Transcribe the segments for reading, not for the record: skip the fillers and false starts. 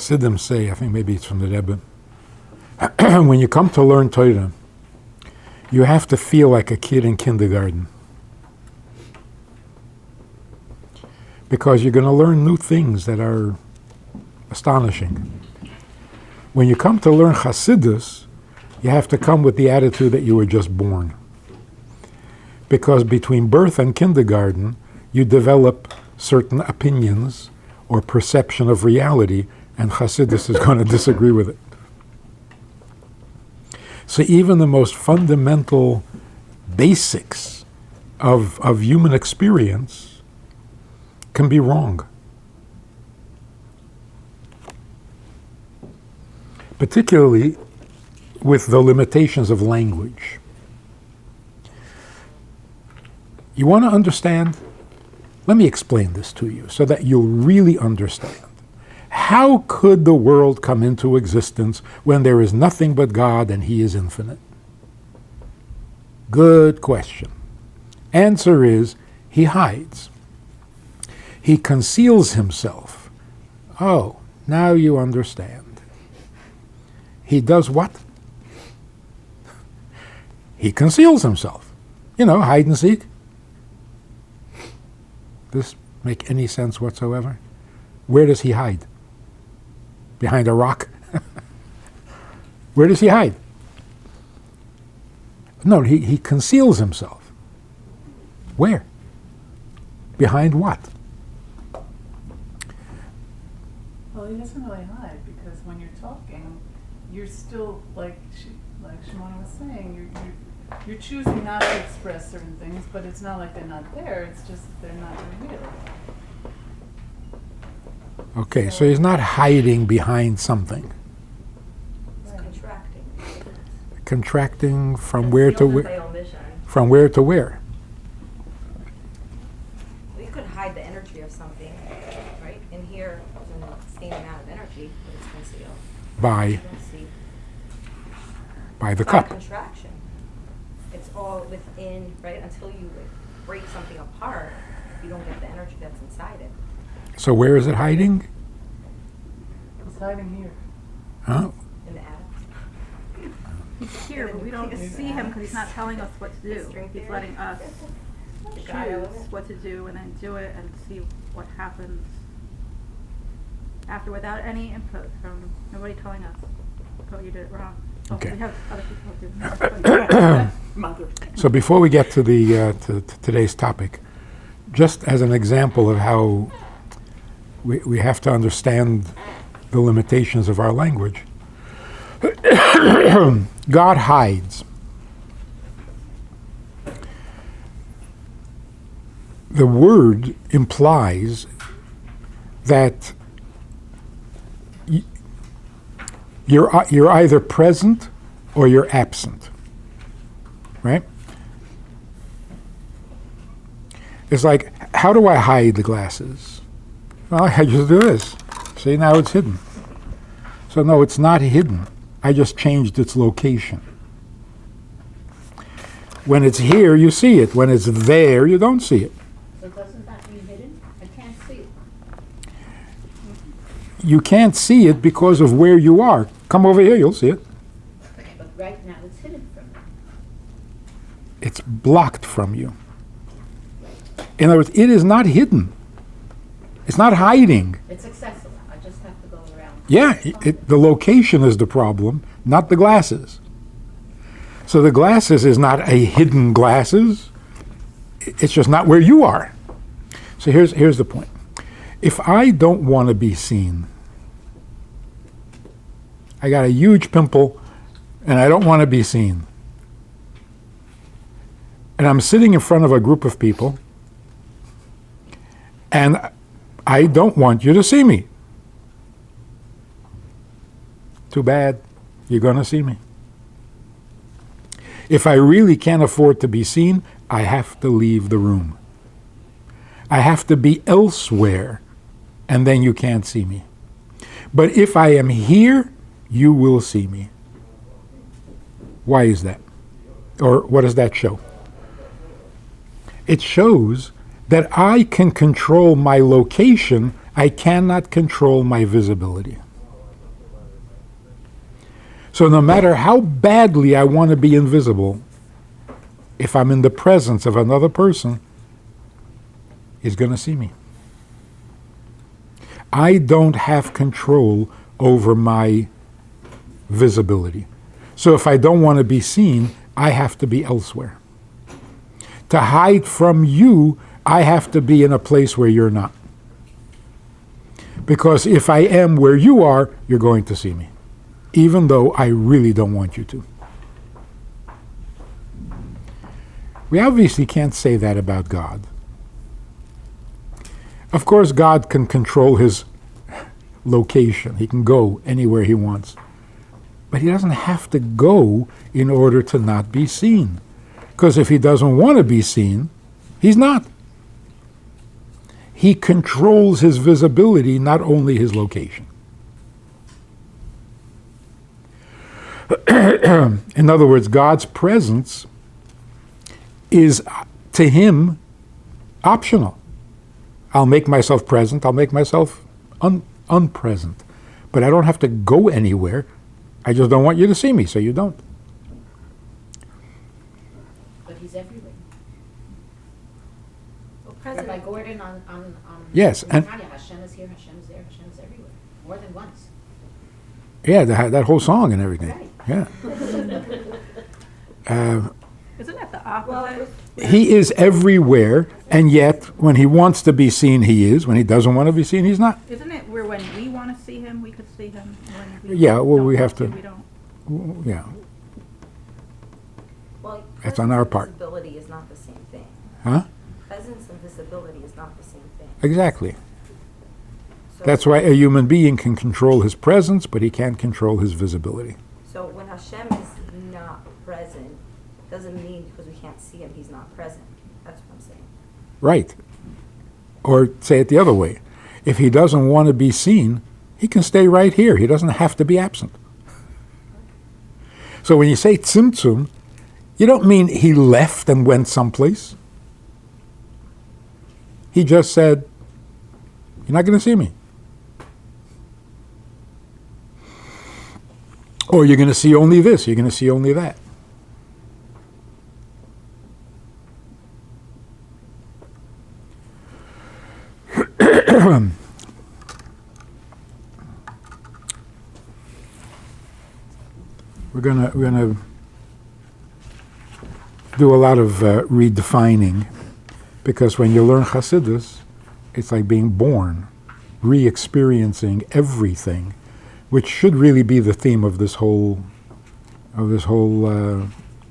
Hasidim say, I think maybe it's from the Rebbe, when you come to learn Torah, you have to feel like a kid in kindergarten. Because you're going to learn new things that are astonishing. When you come to learn Hasidus, you have to come with the attitude that you were just born. Because between birth and kindergarten, you develop certain opinions or perception of reality, and Hasidus is going to disagree with it. So even the most fundamental basics of human experience can be wrong. Particularly with the limitations of language. You want to understand? Let me explain this to you so that you'll really understand. How could the world come into existence when there is nothing but God and He is infinite? Good question. Answer is, He hides. He conceals Himself. Oh, now you understand. He does what? He conceals Himself. You know, hide and seek. Does this make any sense whatsoever? Where does He hide? Behind a rock? Where does He hide? No, he conceals Himself. Where? Behind what? Well, He doesn't really hide, because when you're talking, you're still, like Shimon was saying, you're choosing not to express certain things, but it's not like they're not there, it's just that they're not revealed. Okay, so He's not hiding behind something. It's contracting. Contracting from where to where? By omission. From where to where? We could hide the energy of something, right? In here, there's the same amount of energy, but it's concealed. By? You don't see. By the By cup. contraction. It's all within, right? Until you break something apart, you don't get the energy that's inside it. So where is it hiding? It's hiding here. Huh? In the atom. He's here, but we don't see Him because He's not telling us what to do. He's letting us choose what to do and then do it and see what happens after without any input from nobody telling us, oh, you did it wrong. Oh, Okay. we have other people do. So before we get to the to today's topic, just as an example of how we have to understand the limitations of our language, God hides. The word implies that you're either present or you're absent, right? It's like, how do I hide the glasses? Well, I just do this. See, now it's hidden. So no, it's not hidden. I just changed its location. When it's here, you see it. When it's there, you don't see it. So doesn't that mean hidden? I can't see it. You can't see it because of where you are. Come over here, you'll see it. But right now it's hidden from me. It's blocked from you. In other words, it is not hidden. It's not hiding. It's accessible. I just have to go around. Yeah, the location is the problem, not the glasses. So the glasses is not a hidden glasses. It's just not where you are. So here's the point. If I don't want to be seen, I got a huge pimple and I don't want to be seen, and I'm sitting in front of a group of people and I don't want you to see me. Too bad, you're going to see me. If I really can't afford to be seen, I have to leave the room. I have to be elsewhere, and then you can't see me. But if I am here, you will see me. Why is that? Or what does that show? It shows that I can control my location, I cannot control my visibility. So no matter how badly I want to be invisible, if I'm in the presence of another person, he's going to see me. I don't have control over my visibility. So if I don't want to be seen, I have to be elsewhere. To hide from you, I have to be in a place where you're not. Because if I am where you are, you're going to see me, even though I really don't want you to. We obviously can't say that about God. Of course, God can control his location. He can go anywhere he wants. But he doesn't have to go in order to not be seen. Because if he doesn't want to be seen, he's not. He controls his visibility, not only his location. In other words, God's presence is, to him, optional. I'll make myself present, I'll make myself unpresent. But I don't have to go anywhere. I just don't want you to see me, so you don't. But he's everywhere. Well, Rabbi President, Gordon on Yes, and- Tanya, Hashem is here, Hashem is there, Hashem is everywhere, more than once. Yeah, that whole song and everything. Right. Yeah. Isn't that the opposite? He is everywhere, and yet when he wants to be seen, he is. When he doesn't want to be seen, he's not. Isn't it where when we want to see him, we could see him? And when Yeah, well, don't we have want to- We don't. Yeah. well, It's on our part. presence and visibility is not the same thing. Huh? Presence and visibility is not the same thing. Exactly. So, That's why a human being can control his presence, but he can't control his visibility. So when Hashem is not present, doesn't mean because we can't see him, he's not present. That's what I'm saying. Right. Or say it the other way. If he doesn't want to be seen, he can stay right here. He doesn't have to be absent. So when you say tzimtzum, you don't mean he left and went someplace. He just said, you're not going to see me. Or you're going to see only this, you're going to see only that. We're gonna do a lot of redefining, because when you learn Hasidus, it's like being born, re-experiencing everything, which should really be the theme of this whole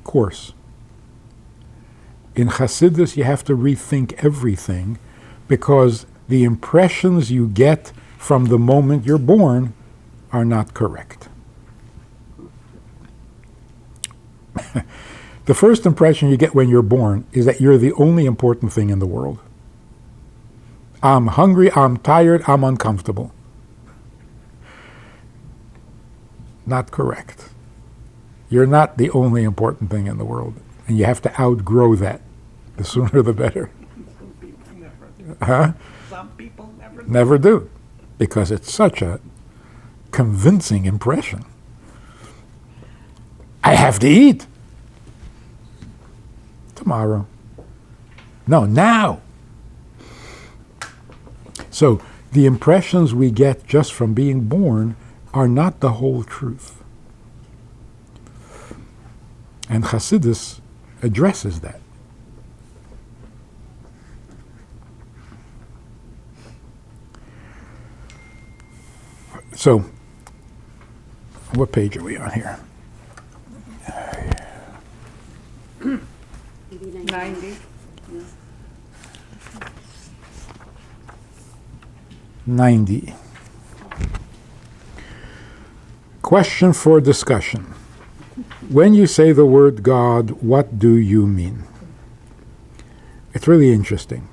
course. In Hasidus, you have to rethink everything, because the impressions you get from the moment you're born are not correct. The first impression you get when you're born is that you're the only important thing in the world. I'm hungry, I'm tired, I'm uncomfortable. Not correct. You're not the only important thing in the world, and you have to outgrow that. The sooner the better. Some people never do. Huh? Some people never do. Never do, because it's such a convincing impression. I have to eat. Tomorrow. No, now. So the impressions we get just from being born are not the whole truth. And Hasidus addresses that. So, what page are we on here? 90. 90. Question for discussion. When you say the word God, what do you mean? It's really interesting.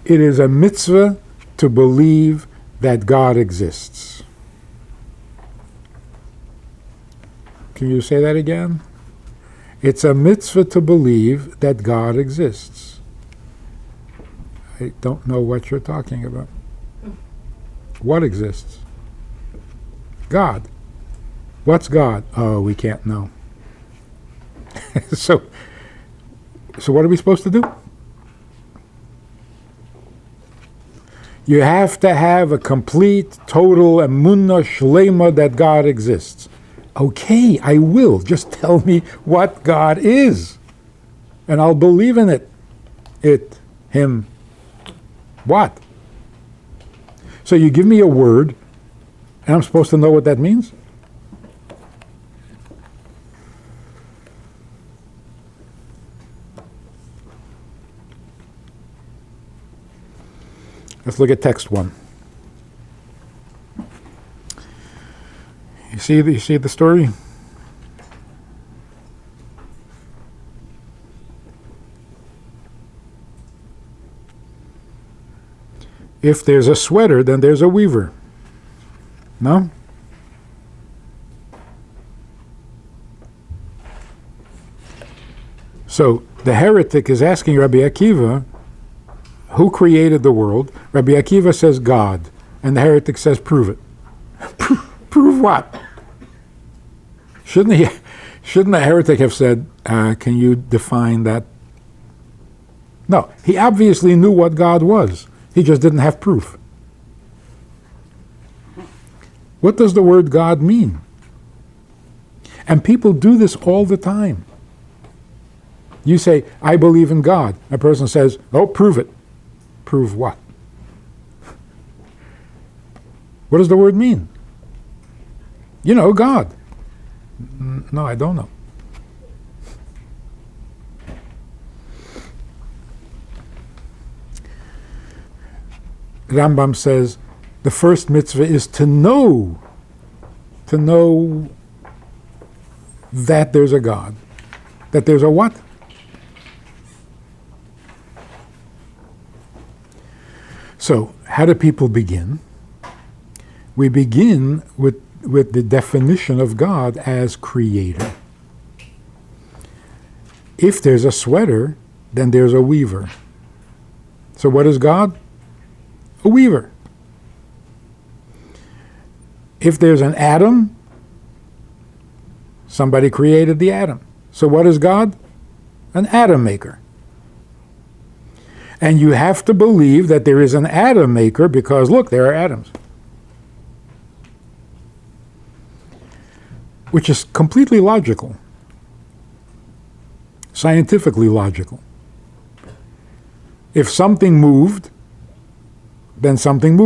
It is a mitzvah to believe that God exists. Can you say that again? It's a mitzvah to believe that God exists. I don't know what you're talking about. What exists? God. What's God? Oh, we can't know. So what are we supposed to do? You have to have a complete, total emunah shlema that God exists. Okay, I will. Just tell me what God is, and I'll believe in it. It, him, what? So you give me a word, and I'm supposed to know what that means? Let's look at text 1. You see the story? If there's a sweater, then there's a weaver. No? So the heretic is asking Rabbi Akiva, who created the world? Rabbi Akiva says God, and the heretic says prove it. Prove what? Shouldn't the heretic have said, can you define that? No, he obviously knew what God was. He just didn't have proof. What does the word God mean? And people do this all the time. You say, I believe in God. A person says, oh, prove it. Prove what? What does the word mean? You know, God. No, I don't know. Rambam says the first mitzvah is to know that there's a God, that there's a what? So, how do people begin? We begin with the definition of God as creator. If there's a sweater, then there's a weaver. So what is God? A weaver. If there's an atom, somebody created the atom. So what is God? An atom maker. And you have to believe that there is an atom maker because, look, there are atoms. Which is completely logical. Scientifically logical. If something moved, then something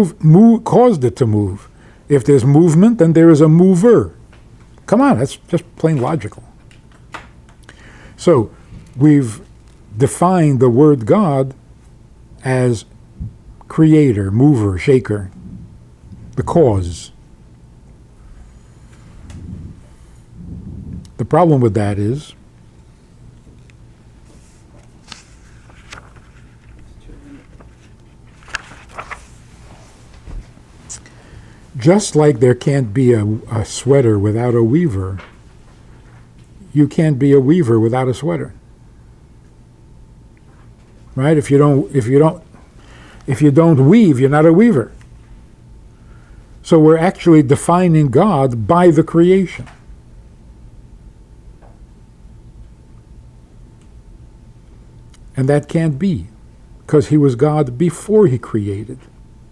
caused it to move. If there's movement, then there is a mover. Come on, that's just plain logical. So, we've defined the word God as creator, mover, shaker, the cause. The problem with that is just like there can't be a sweater without a weaver, you can't be a weaver without a sweater. Right? If you don't weave, you're not a weaver. So we're actually defining God by the creation. And that can't be, because he was God before he created.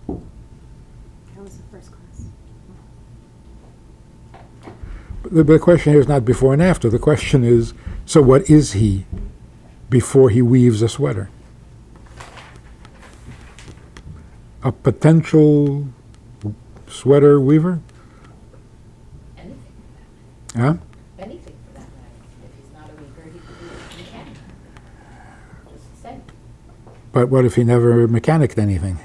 That was the first class. But the question here is not before and after. The question is, so what is he before he weaves a sweater? A potential sweater weaver? Anything. Huh? Anything for that matter. If he's not a weaver, he could be a mechanic. Just say. But what if he never mechanicked anything?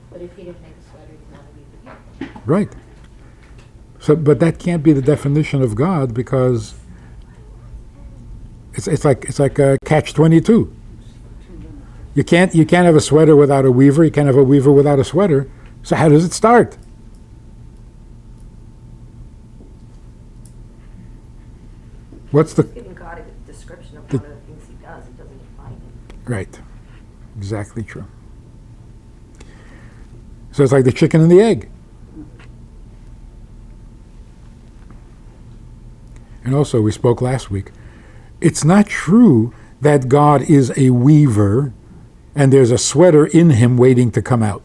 But if he didn't make a sweater, he's not a weaver either. Right. So, but that can't be the definition of God because it's like a catch-22. You can't have a sweater without a weaver. You can't have a weaver without a sweater. So how does it start? What's the... Giving God a description of one of the things he does. It doesn't define it. Right. Exactly true. So it's like the chicken and the egg. and also we spoke last week, it's not true that God is a weaver and there's a sweater in him waiting to come out.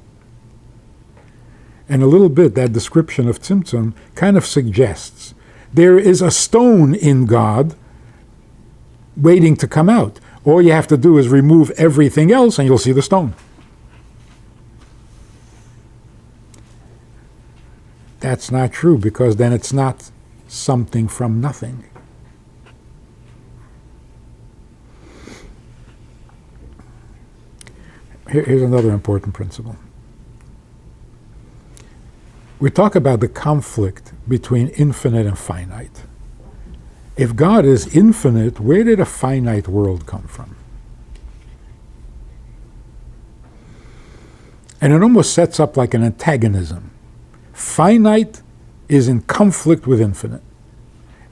And a little bit, that description of Tzimtzum kind of suggests there is a stone in God waiting to come out. All you have to do is remove everything else and you'll see the stone. That's not true, because then it's not something from nothing. Here's another important principle. We talk about the conflict between infinite and finite. If God is infinite, where did a finite world come from? And it almost sets up like an antagonism. Finite is in conflict with infinite.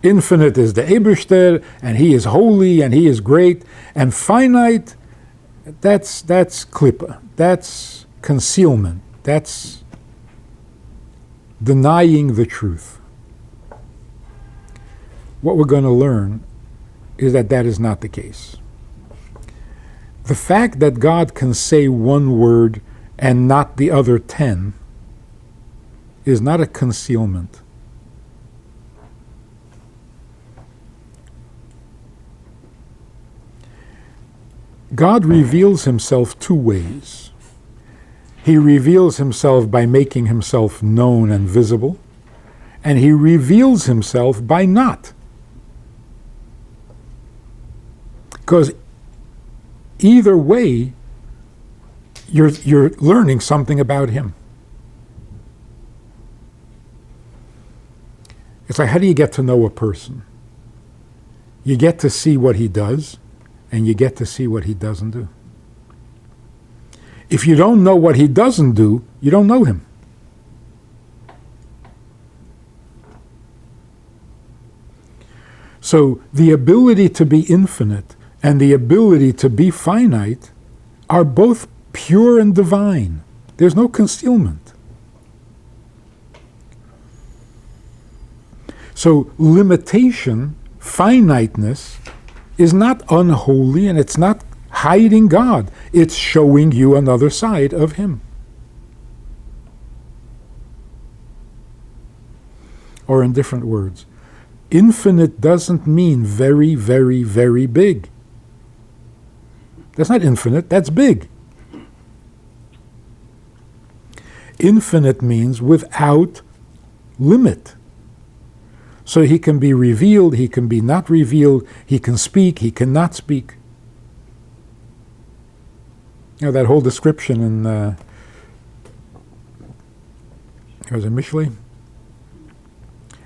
Infinite is the Eberster, and he is holy, and he is great. And finite, that's klippa, that's concealment, that's denying the truth. What we're going to learn is that that is not the case. The fact that God can say one word and not the other 10 is not a concealment. God reveals himself two ways. He reveals himself by making himself known and visible, and he reveals himself by not. Because either way, you're learning something about him. It's like, how do you get to know a person? You get to see what he does, and you get to see what he doesn't do. If you don't know what he doesn't do, you don't know him. So the ability to be infinite and the ability to be finite are both pure and divine. There's no concealment. So limitation, finiteness, is not unholy, and it's not hiding God. It's showing you another side of him. Or in different words, infinite doesn't mean very, very, very big. That's not infinite, that's big. Infinite means without limit. So he can be revealed, he can be not revealed, he can speak, he cannot speak. You know, that whole description in, was it Misleading?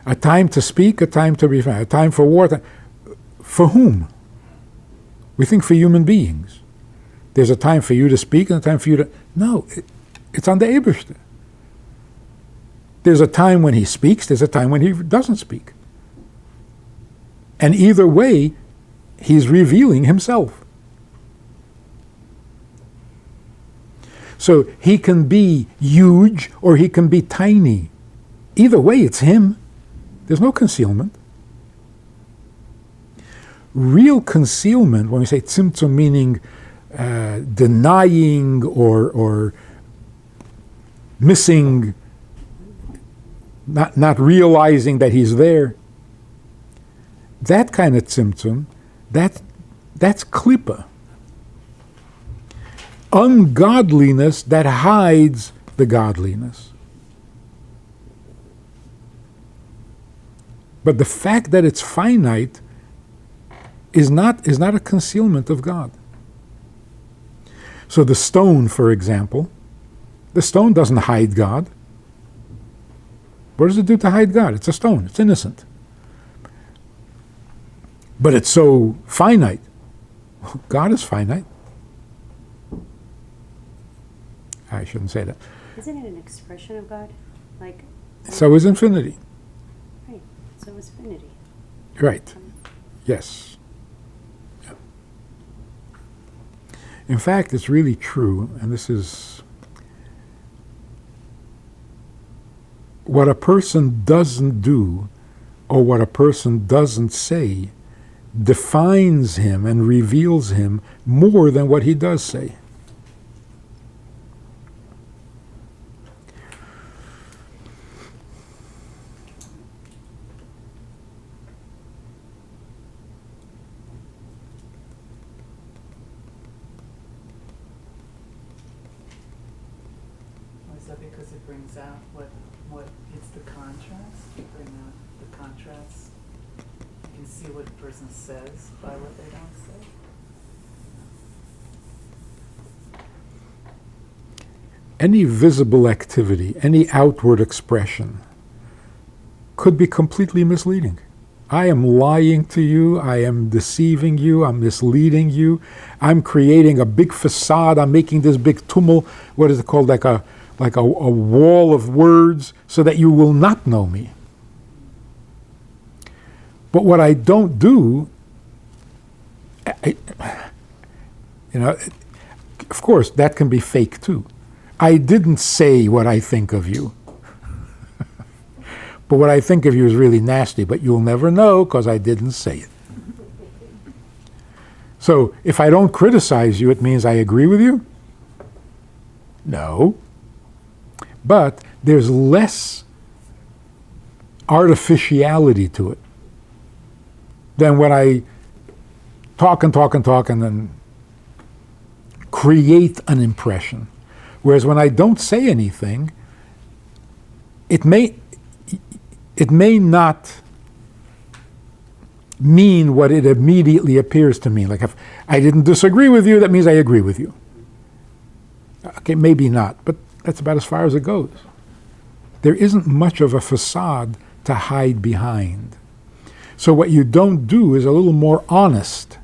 A time to speak, a time to be found, a time for war. For whom? We think for human beings. There's a time for you to speak and a time for you to... No, it's on the Eberster. There's a time when he speaks, there's a time when he doesn't speak. And either way, he's revealing himself. So he can be huge or he can be tiny. Either way, it's him. There's no concealment. Real concealment, when we say tzimtzum, meaning denying or missing, not realizing that he's there, that kind of tzimtzum, that's klippa. Ungodliness that hides the godliness. But the fact that it's finite is not a concealment of God. So the stone, for example, the stone doesn't hide God. What does it do to hide God? It's a stone. It's innocent. But it's so finite. God is finite. I shouldn't say that. Isn't it an expression of God? Like. So is infinity. Right. So is infinity. Right. Yes. Yeah. In fact, it's really true, and this is what a person doesn't do or what a person doesn't say defines him and reveals him more than what he does say. Is that because it brings out what it's the contrast? You bring out the contrast. You can see what a person says by what they don't say. Any visible activity, any outward expression could be completely misleading. I am lying to you, I am deceiving you, I'm misleading you, I'm creating a big facade, I'm making this big tumult, what is it called, like a wall of words, so that you will not know me. But what I don't do, of course, that can be fake too. I didn't say what I think of you. But what I think of you is really nasty, but you'll never know because I didn't say it. So if I don't criticize you, it means I agree with you? No. But there's less artificiality to it than when I talk and then create an impression. Whereas when I don't say anything, it may not mean what it immediately appears to mean. Like if I didn't disagree with you, that means I agree with you. Okay, maybe not, but that's about as far as it goes. There isn't much of a facade to hide behind. So what you don't do is a little more honest,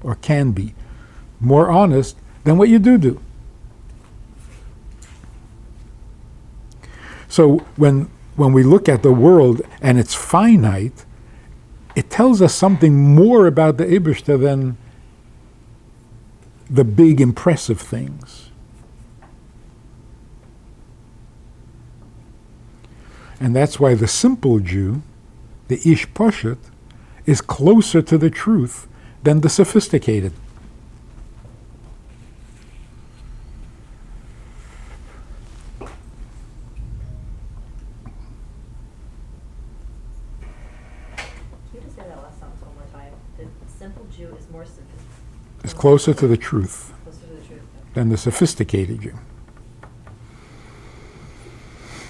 or can be, more honest than what you do. So when we look at the world and it's finite, it tells us something more about the Eibishter than the big impressive things. And that's why the simple Jew, the Ish Poshet, is closer to the truth than the sophisticated. You just say that last sentence one more time. The simple Jew is more sophisticated. Is closer to the truth Closer to the truth. than the sophisticated Jew.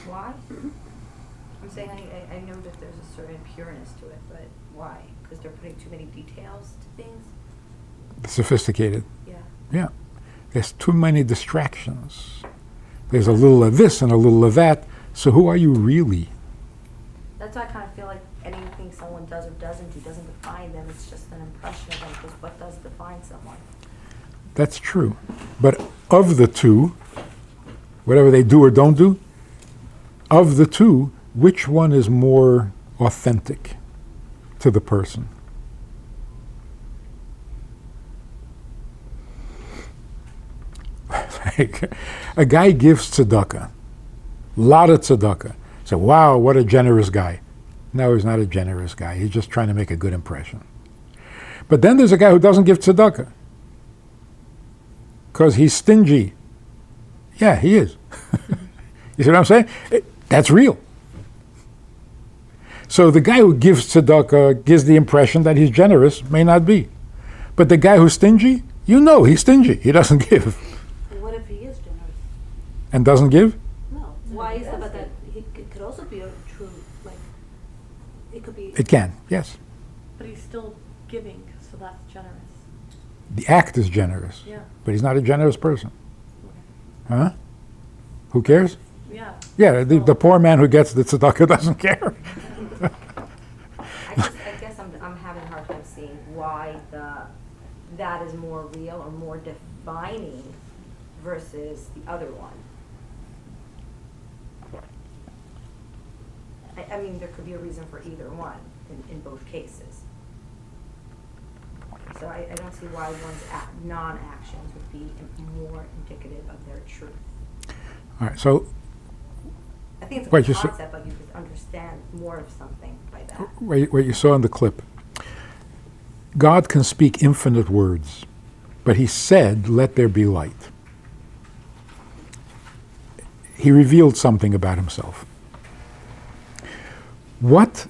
Why? I'm saying I know that there's a certain pureness to it, but why? Because they're putting too many details to things? The sophisticated. Yeah. Yeah. There's too many distractions. There's a little of this and a little of that. So who are you really? That's why I kind of feel like anything someone does or doesn't do doesn't define them. It's just an impression of them, because what does define someone? That's true. But of the two, whatever they do or don't do, of the two, which one is more authentic to the person? Like, a guy gives tzedakah, lot of tzedakah. So, wow, what a generous guy. No, he's not a generous guy. He's just trying to make a good impression. But then there's a guy who doesn't give tzedakah because he's stingy. Yeah, he is. You see what I'm saying? That's real. So the guy who gives tzedakah gives the impression that he's generous, may not be. But the guy who's stingy, you know he's stingy. He doesn't give. What if he is generous? And doesn't give? No. Why is that? But that it could also be a true, like, it could be. It can, yes. But he's still giving, so that's generous. The act is generous. Yeah. But he's not a generous person. Huh? Who cares? Yeah. Yeah, the poor man who gets the tzedakah doesn't care. I guess I'm having a hard time seeing why that is more real or more defining versus the other one. I mean, there could be a reason for either one in both cases. So I don't see why one's non-actions would be more indicative of their truth. All right, so I think it's a Right, good you saw- concept, but you could understand more of something by that. What you saw in the clip. God can speak infinite words, but he said, "Let there be light." He revealed something about himself. What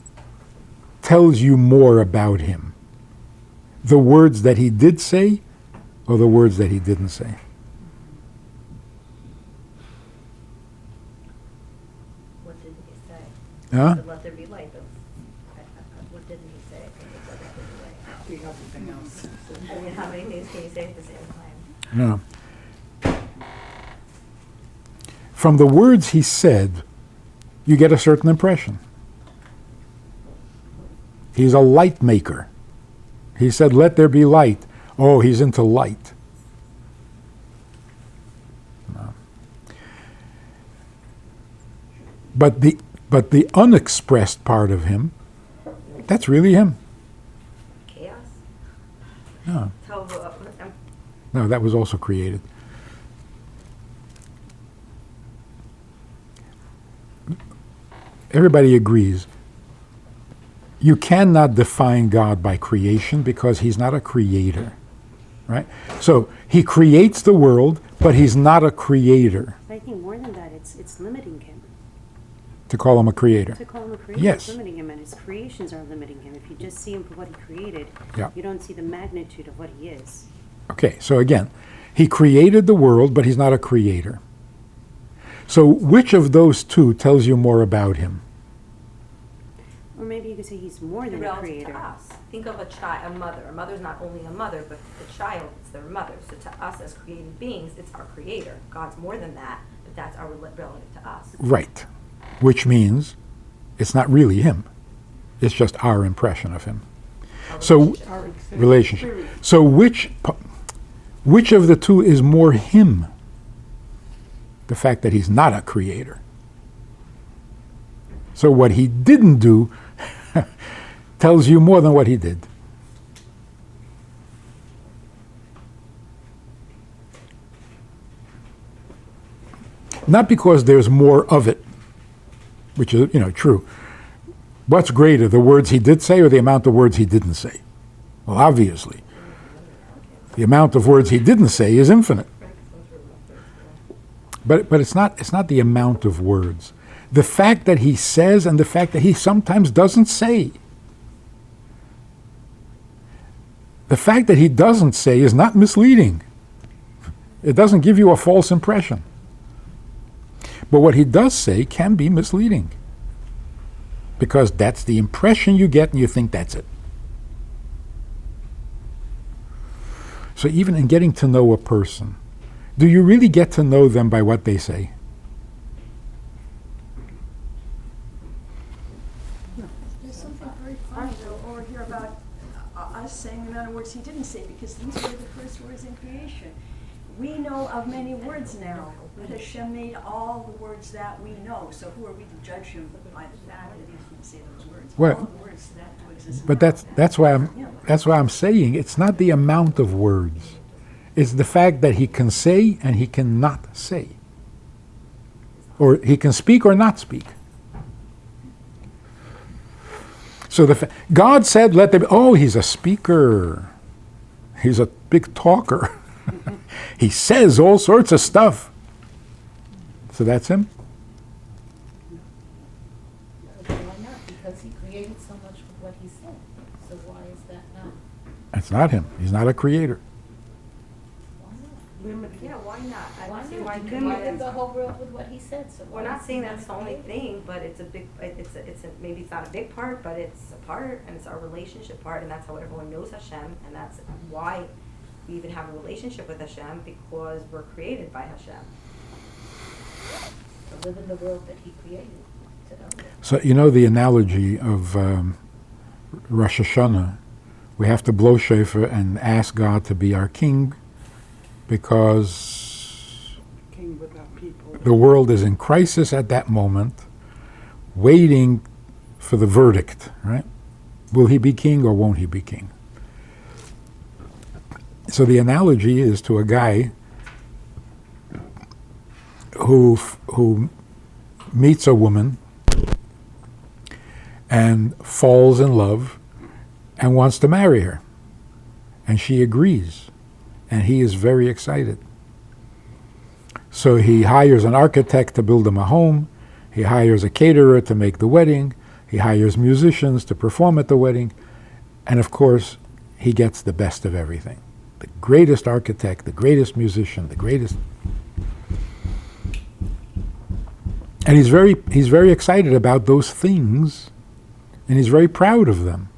tells you more about him? The words that he did say or the words that he didn't say? What didn't he say? Huh? He said, let there be light, but what didn't he say? Let there be light. Everything else. I mean, how many things can you say at the same time? No. From the words he said, you get a certain impression. He's a light maker. He said, "Let there be light." Oh, he's into light. No. But the unexpressed part of him, that's really him. Chaos? No, Tohu, no, that was also created. Everybody agrees. You cannot define God by creation because he's not a creator, right? So he creates the world, but he's not a creator. I think more than that, it's limiting him. To call him a creator. To call him a creator Yes. is limiting him, and his creations are limiting him. If you just see him for what he created, Yeah. you don't see the magnitude of what he is. Okay, so again, he created the world, but he's not a creator. So which of those two tells you more about him? Or maybe you could say he's more than a relative creator. to us. Think of a mother. A mother's not only a mother, but the child is their mother. So to us as created beings, it's our creator. God's more than that, but that's our relative to us. Right. Which means it's not really him. It's just our impression of him. Our So relationship. So which of the two is more him? The fact that he's not a creator. So what he didn't do tells you more than what he did. Not because there's more of it, which is, true. What's greater, the words he did say or the amount of words he didn't say? Well, obviously. The amount of words he didn't say is infinite. But it's not the amount of words. The fact that he says and the fact that he sometimes doesn't say. The fact that he doesn't say is not misleading. It doesn't give you a false impression. But what he does say can be misleading. Because that's the impression you get and you think that's it. So even in getting to know a person, do you really get to know them by what they say? There's something very funny though over here about us saying the amount of words he didn't say, because these were the first words in creation. We know of many words now, but Hashem made all the words that we know. So who are we to judge him by the fact that he didn't say those words? Well, all the words that do exist. But that's why I'm saying it's not the amount of words. It's the fact that he can say and he cannot say. Or he can speak or not speak. So God said, "Let there be." Oh, he's a speaker. He's a big talker. He says all sorts of stuff. So that's him? Why not? Because he created so much with what he said. So why is that not? That's not him. He's not a creator. Why not? Yeah, why not? I Why don't see not? why He why created that's- the whole world with what he said. So We're why not is saying he that's the not only created? thing, but it's a big, maybe it's not a big part, but it's a part, and it's our relationship part, and that's how everyone knows Hashem, and that's why we even have a relationship with Hashem, because we're created by Hashem. To live in the world that he created. To know it. So the analogy of Rosh Hashanah, we have to blow shofar and ask God to be our king because King without people. the world is in crisis at that moment, waiting for the verdict, right? Will he be king or won't he be king? So the analogy is to a guy who meets a woman and falls in love and wants to marry her. And she agrees. And he is very excited. So he hires an architect to build him a home. He hires a caterer to make the wedding. He hires musicians to perform at the wedding. And of course, he gets the best of everything. The greatest architect, the greatest musician, the greatest. And he's very excited about those things, and he's very proud of them.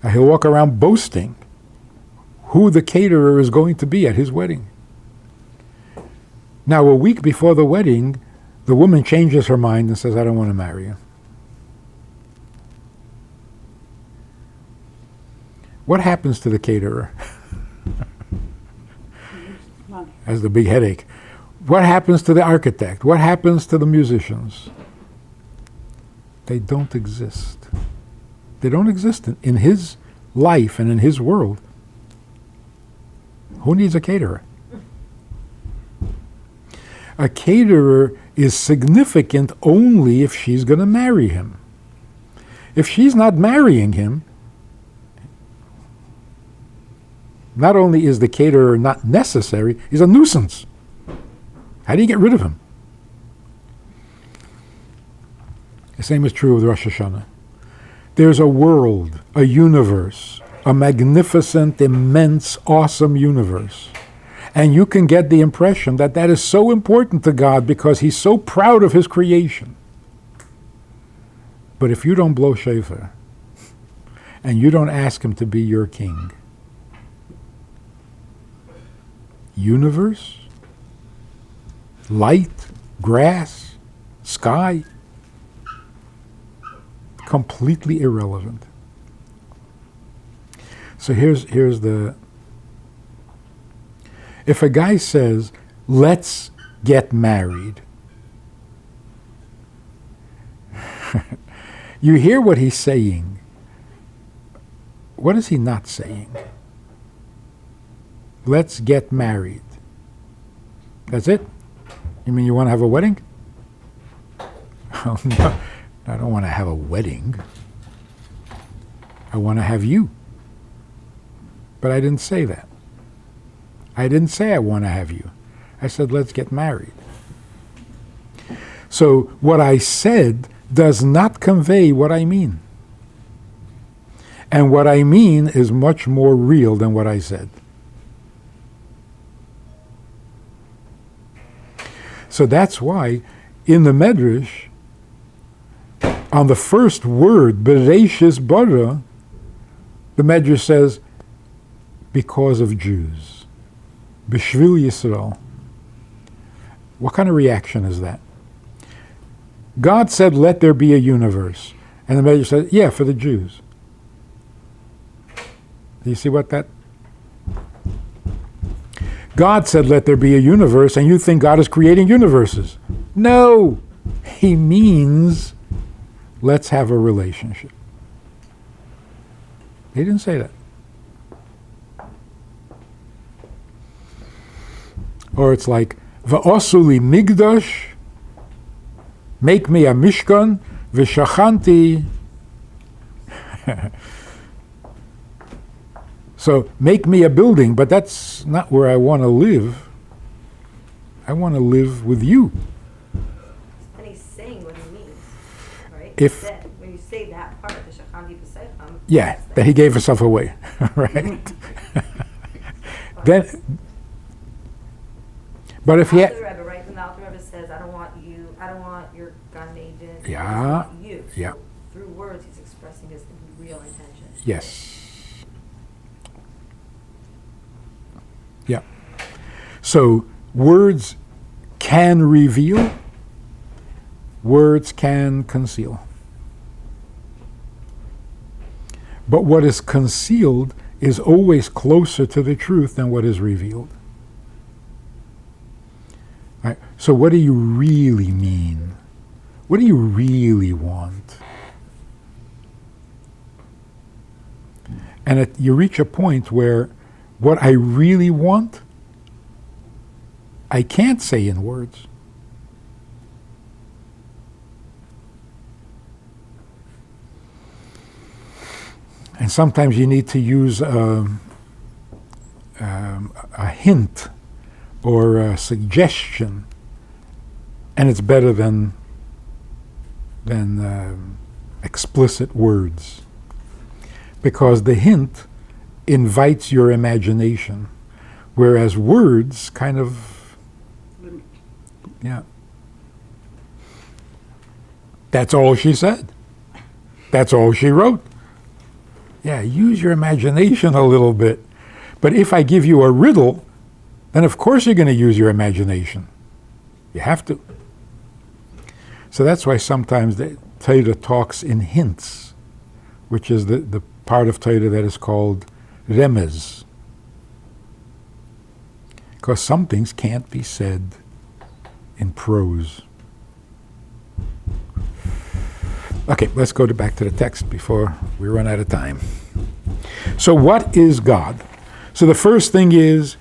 And he'll walk around boasting who the caterer is going to be at his wedding. Now, a week before the wedding, the woman changes her mind and says, I don't want to marry you. What happens to the caterer? Has the big headache. What happens to the architect? What happens to the musicians? They don't exist. They don't exist in his life and in his world. Who needs a caterer? A caterer is significant only if she's going to marry him. If she's not marrying him, not only is the caterer not necessary, he's a nuisance. How do you get rid of him? The same is true with Rosh Hashanah. There's a world, a universe, a magnificent, immense, awesome universe. And you can get the impression that that is so important to God because he's so proud of his creation. But if you don't blow shofar, and you don't ask him to be your king, universe, light, grass, sky, completely irrelevant. So here's the... If a guy says, let's get married, you hear what he's saying. What is he not saying? Let's get married. That's it? You mean you want to have a wedding? Oh, no, I don't want to have a wedding. I want to have you. But I didn't say that. I didn't say I want to have you. I said, let's get married. So what I said does not convey what I mean. And what I mean is much more real than what I said. So that's why in the Medrash, on the first word, Bereshis bara, the Medrash says, because of Jews. B'shvil Yisrael. What kind of reaction is that? God said, let there be a universe. And the Medrash said, yeah, for the Jews. Do you see what that... God said, let there be a universe, and you think God is creating universes. No! He means, let's have a relationship. He didn't say that. Or it's like, V'osuli migdash, make me a mishkan, v'shachanti. So, make me a building, but that's not where I want to live. I want to live with you. And he's saying what he means, right? If that, when you say that part, the shachanti b'seicham, yeah, that he gave himself away, right? Then, but if he had, Rebbe, right? When the Alter Rebbe says, I don't want your Gan Eden, yeah, I want you. yeah. So through words, he's expressing his real intention. Yes. Yeah. So words can reveal, words can conceal. But what is concealed is always closer to the truth than what is revealed. Right? So what do you really mean? What do you really want? And you reach a point where what I really want, I can't say in words. And sometimes you need to use a hint or a suggestion, and it's better than explicit words, because the hint invites your imagination, whereas words kind of, yeah. That's all she said. That's all she wrote. Yeah, use your imagination a little bit. But if I give you a riddle, then of course you're going to use your imagination. You have to. So that's why sometimes the Torah talks in hints, which is the part of Torah that is called remez. Because some things can't be said in prose. Okay, let's go back to the text before we run out of time. So what is God? So the first thing is,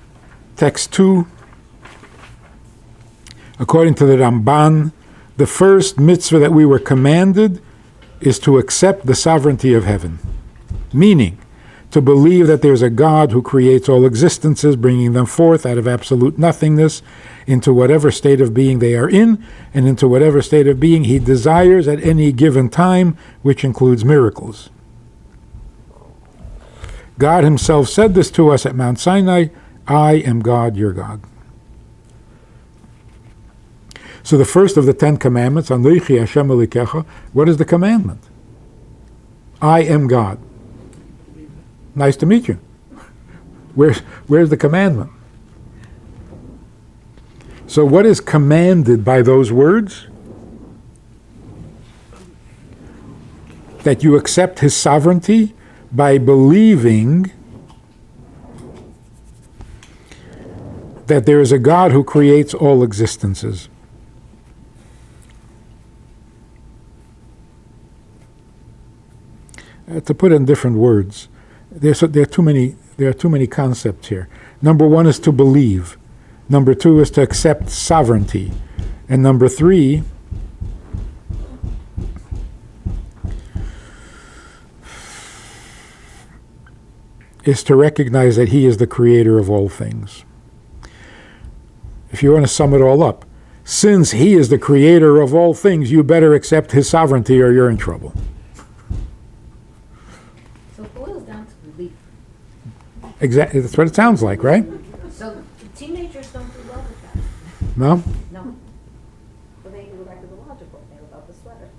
text 2, according to the Ramban, the first mitzvah that we were commanded is to accept the sovereignty of heaven, meaning to believe that there's a God who creates all existences, bringing them forth out of absolute nothingness into whatever state of being they are in, and into whatever state of being he desires at any given time, which includes miracles. God himself said this to us at Mount Sinai, I am God, your God. So the first of the 10 commandments, Anochi Hashem Elikecha, what is the commandment? I am God. Nice to meet you. Where's the commandment? So what is commanded by those words? That you accept his sovereignty by believing that there is a God who creates all existences. To put it in different words, there are too many concepts here. Number one is to believe. Number two is to accept sovereignty. And number three is to recognize that he is the creator of all things. If you want to sum it all up, since he is the creator of all things, you better accept his sovereignty or you're in trouble. So it boils down to belief. Exactly, that's what it sounds like, right? So teenagers don't do well with that. No? No. Well, they go back to the logical thing about the sweater.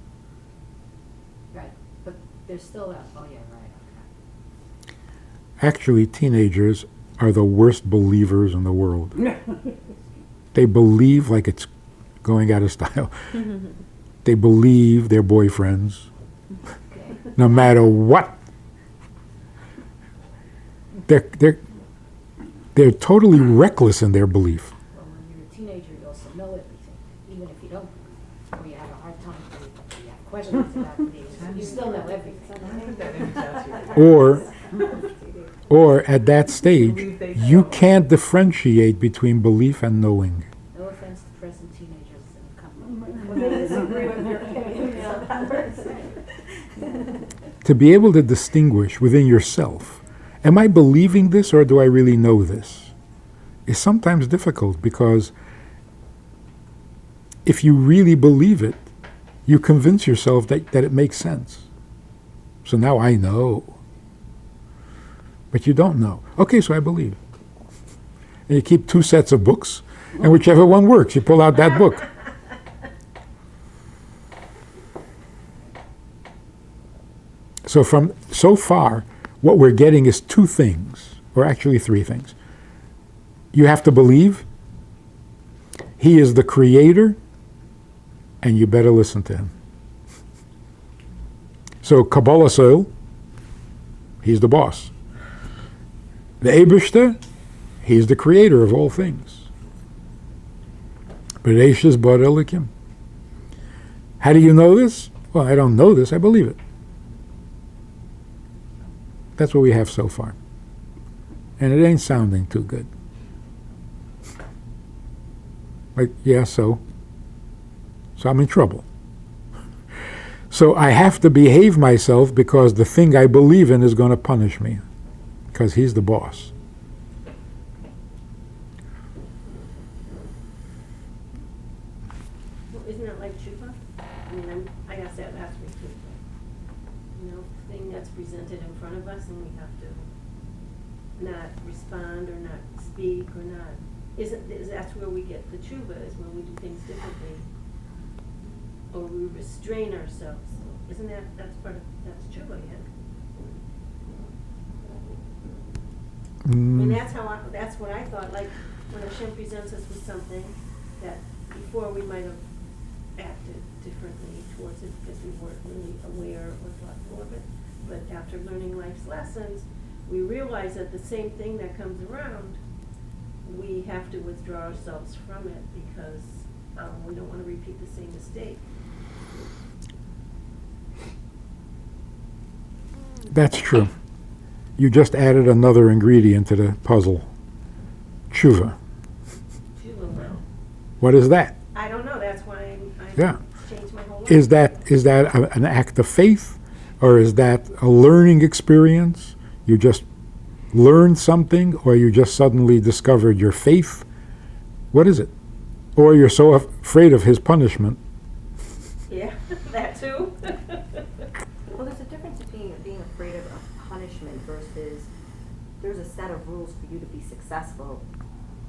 Right. But there's still that, oh yeah, right, okay. Actually, teenagers are the worst believers in the world. They believe like it's going out of style. They believe their boyfriends, no matter what. They're totally reckless in their belief. Well, when you're a teenager, you also know everything, even if you don't, or you have a hard time believing, or you have questions about things, you still know everything. Or at that stage, you can't differentiate between belief and knowing. No offense to present teenagers in the company. To be able to distinguish within yourself, am I believing this or do I really know this? Is sometimes difficult, because if you really believe it, you convince yourself that it makes sense. So now I know. But you don't know. Okay, so I believe. And you keep 2 sets of books, and whichever one works, you pull out that book. So far, what we're getting is 2 things, or actually 3 things. You have to believe he is the creator, and you better listen to him. So Kabbalah Soil, he's the boss. The Eibishter, he's the creator of all things. Bereshis bar Elokim. How do you know this? Well, I don't know this, I believe it. That's what we have so far. And it ain't sounding too good. Like, yeah, so I'm in trouble. So I have to behave myself because the thing I believe in is going to punish me, because he's the boss. Well, isn't it like tshuva? I mean, I asked that last week too. You know, thing that's presented in front of us and we have to not respond or not speak or not. That's where we get the tshuva, is when we do things differently. Or we restrain ourselves. Isn't that's part of, that's tshuva, yeah? I mean, that's what I thought, like, when Hashem presents us with something that before we might have acted differently towards it because we weren't really aware or thoughtful of it. But after learning life's lessons, we realize that the same thing that comes around, we have to withdraw ourselves from it because we don't want to repeat the same mistake. That's true. You just added another ingredient to the puzzle. Tshuva. Tshuva, well, What is that? I don't know. That's why I Yeah. changed my whole life. Is that an act of faith, or is that a learning experience? You just learned something, or you just suddenly discovered your faith? What is it? Or you're so afraid of his punishment. Yeah, that too. Well, there's a difference between being afraid of punishment versus there's a set of rules for you to be successful,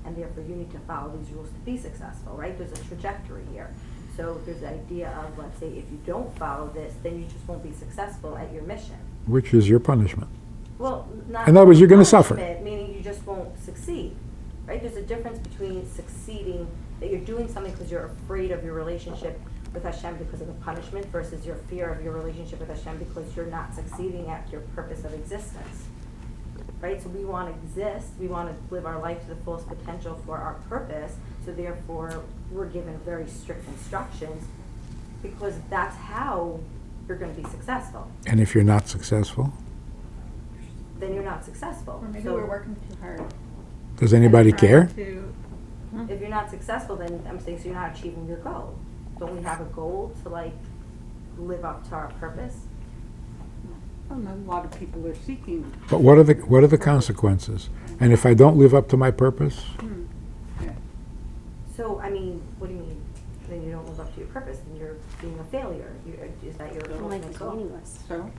and therefore you need to follow these rules to be successful, right? There's a trajectory here. So there's the idea of, let's say, if you don't follow this, then you just won't be successful at your mission. Which is your punishment. Well, not In other words, you're gonna suffer. punishment, meaning you just won't succeed, right? There's a difference between succeeding, that you're doing something because you're afraid of your relationship with Hashem because of the punishment, versus your fear of your relationship with Hashem because you're not succeeding at your purpose of existence, right? So we want to exist, we want to live our life to the fullest potential for our purpose, so therefore we're given very strict instructions because that's how you're going to be successful. And if you're not successful, Then you're not successful. Or maybe So we're working too hard. does anybody And trying care? to- if you're not successful, then I'm saying, so you're not achieving your goal. Don't we have a goal to live up to our purpose? And a lot of people are seeking. But what are the consequences? And if I don't live up to my purpose? So, I mean, what do you mean? Then you don't live up to your purpose, then you're being a failure. Is that your ultimate goal? So,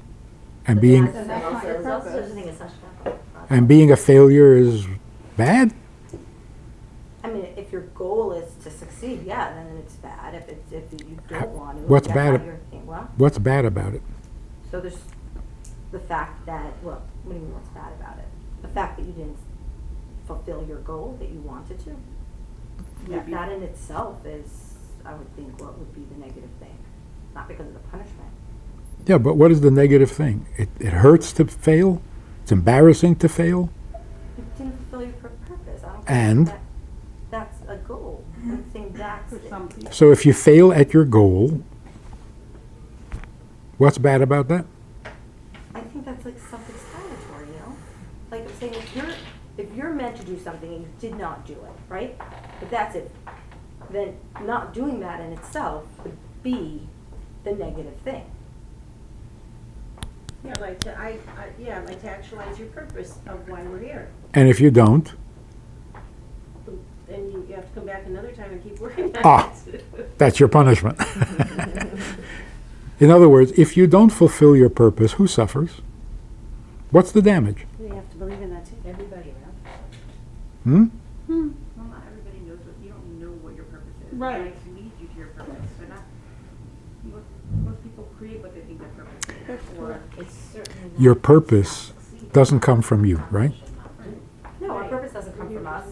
And being That's not your purpose. and being a failure is bad? I mean, if your goal is to succeed, yeah, then it's bad. If you don't want to, What's that's bad how you're thinking. Well, What's bad about it? so there's the fact that, well, what do you mean what's bad about it? The fact that you didn't fulfill your goal that you wanted to? Maybe. That in itself is, I would think, what would be the negative thing. Not because of the punishment. Yeah, but what is the negative thing? It hurts to fail? It's embarrassing to fail? You didn't fulfill your purpose. I don't And? think that's a goal. I'm saying that's for some people, So if you fail at your goal, what's bad about that? I think that's like self-explanatory, you know? Like I'm saying, if you're meant to do something and you did not do it, right? But that's it. Then not doing that in itself would be the negative thing. Yeah, like to actualize your purpose of why we're here. And if you don't, And you have to come back another time and keep working on Ah. it. that's your punishment. In other words, if you don't fulfill your purpose, who suffers? What's the damage? You have to believe in that too. Everybody around. Hmm? Well, not everybody knows you don't know what your purpose is. Right. Life leads you to your purpose. They're not, most people create what they think their purpose is. That's Or It's certainly not Your purpose doesn't come from you, right? No, our purpose doesn't come from us.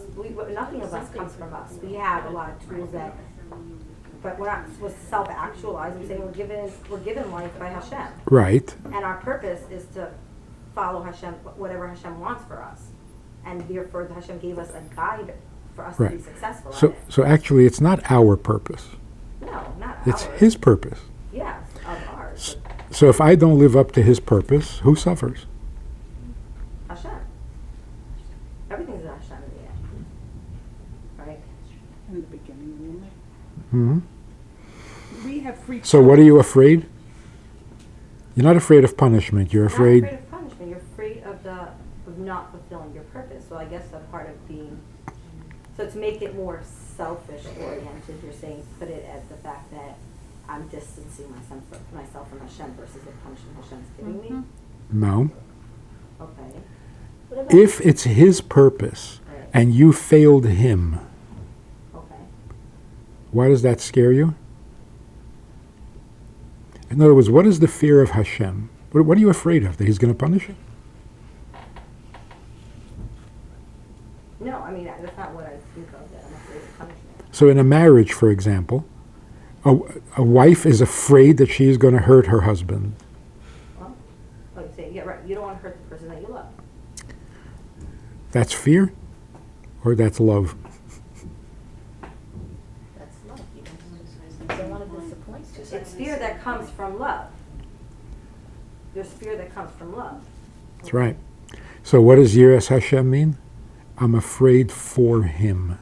Nothing of us comes from us. We have a lot of tools that, but we're not supposed to self-actualize. I'm saying we're given life by Hashem. Right. And our purpose is to follow Hashem, whatever Hashem wants for us. And therefore, Hashem gave us a guide for us to be Right. successful at So, it. so actually, it's not our purpose. No, not It's ours. his purpose. Yes, of ours. So if I don't live up to his purpose, who suffers? Hashem. Everything's in Hashem in the end. Right? in the beginning, really. Hmm. We have free. So what are you afraid? You're not afraid of punishment. You're You're afraid. not afraid of punishment. You're afraid of not fulfilling your purpose. So I guess a part of being, so to make it more selfish oriented, you're saying put it as the fact that I'm distancing myself from Hashem versus the punishment Hashem's giving me. No. Okay. If it's his purpose Right. and you failed him, Okay. why does that scare you? In other words, what is the fear of Hashem? What are you afraid of? That he's going to punish you? No, I mean that's not what I think of. That I'm afraid of punishment. So in a marriage, for example, a wife is afraid that she's going to hurt her husband. Well, like say, yeah, right. You don't want to hurt the person that you love. That's fear? Or that's love? That's love. You don't want to disappoint you. It's fear that comes from love. There's fear that comes from love. That's right. So what does Yiras Hashem mean? I'm afraid for him,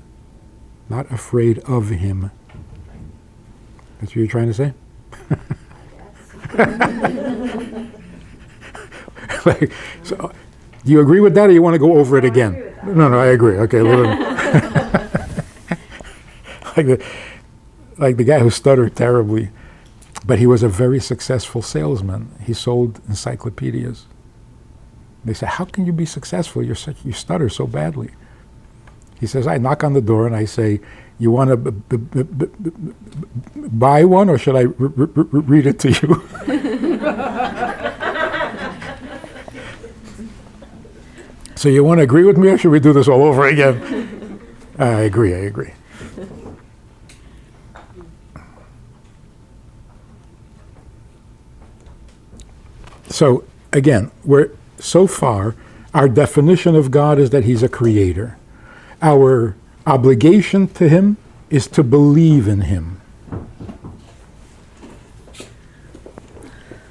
not afraid of him. That's what you're trying to say? Like, so, do you agree with that, or you want to go over it I again? agree with that. No, I agree. Okay, like the guy who stuttered terribly, but he was a very successful salesman. He sold encyclopedias. They said, "How can you be successful? You stutter so badly." He says, "I knock on the door and I say, you want to buy one, or should I read it to you?" So you want to agree with me, or should we do this all over again? I agree. So again, so far, our definition of God is that he's a creator. Our obligation to him is to believe in him.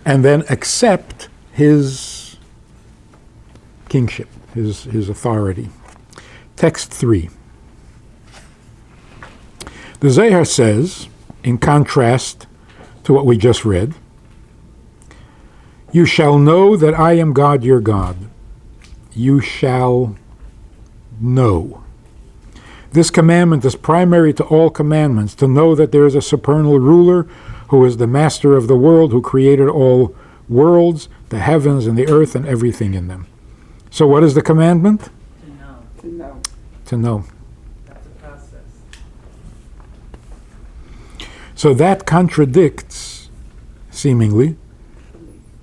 And then accept his kingship, his authority. Text 3. The Zohar says, in contrast to what we just read, "You shall know that I am God your God." You shall know. This commandment is primary to all commandments, to know that there is a supernal ruler who is the master of the world, who created all worlds, the heavens and the earth and everything in them. So what is the commandment? To know. To know. That's a process. So that contradicts, seemingly,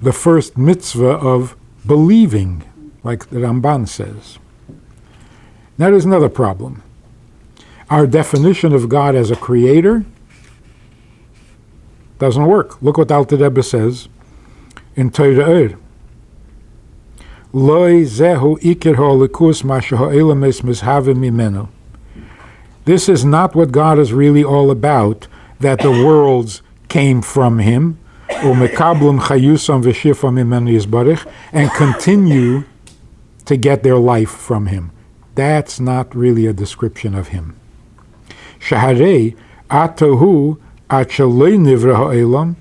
the first mitzvah of believing, like the Ramban says. Now there's another problem. Our definition of God as a creator doesn't work. Look what Alter Rebbe says in Torah. Loi zehu ikir ha'olikus ma she'ha'olam es mizhavim mimenu. This is not what God is really all about, that the worlds came from him, u'mekablum chayusam v'shifam mimenu yisbarich, and continue to get their life from him. That's not really a description of him. Shaharei atohu achalei nivra ha'elam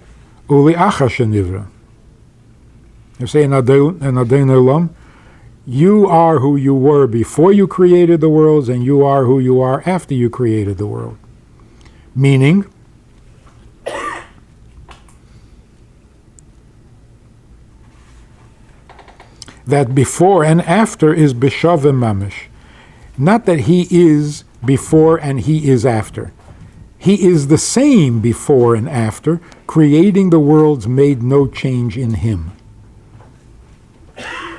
uli acha nivra. You say in Adon Olam, you are who you were before you created the worlds, and you are who you are after you created the world. Meaning, that before and after is b'shavim mamish. Not that he is before and he is after. He is the same before and after. Creating the worlds made no change in him.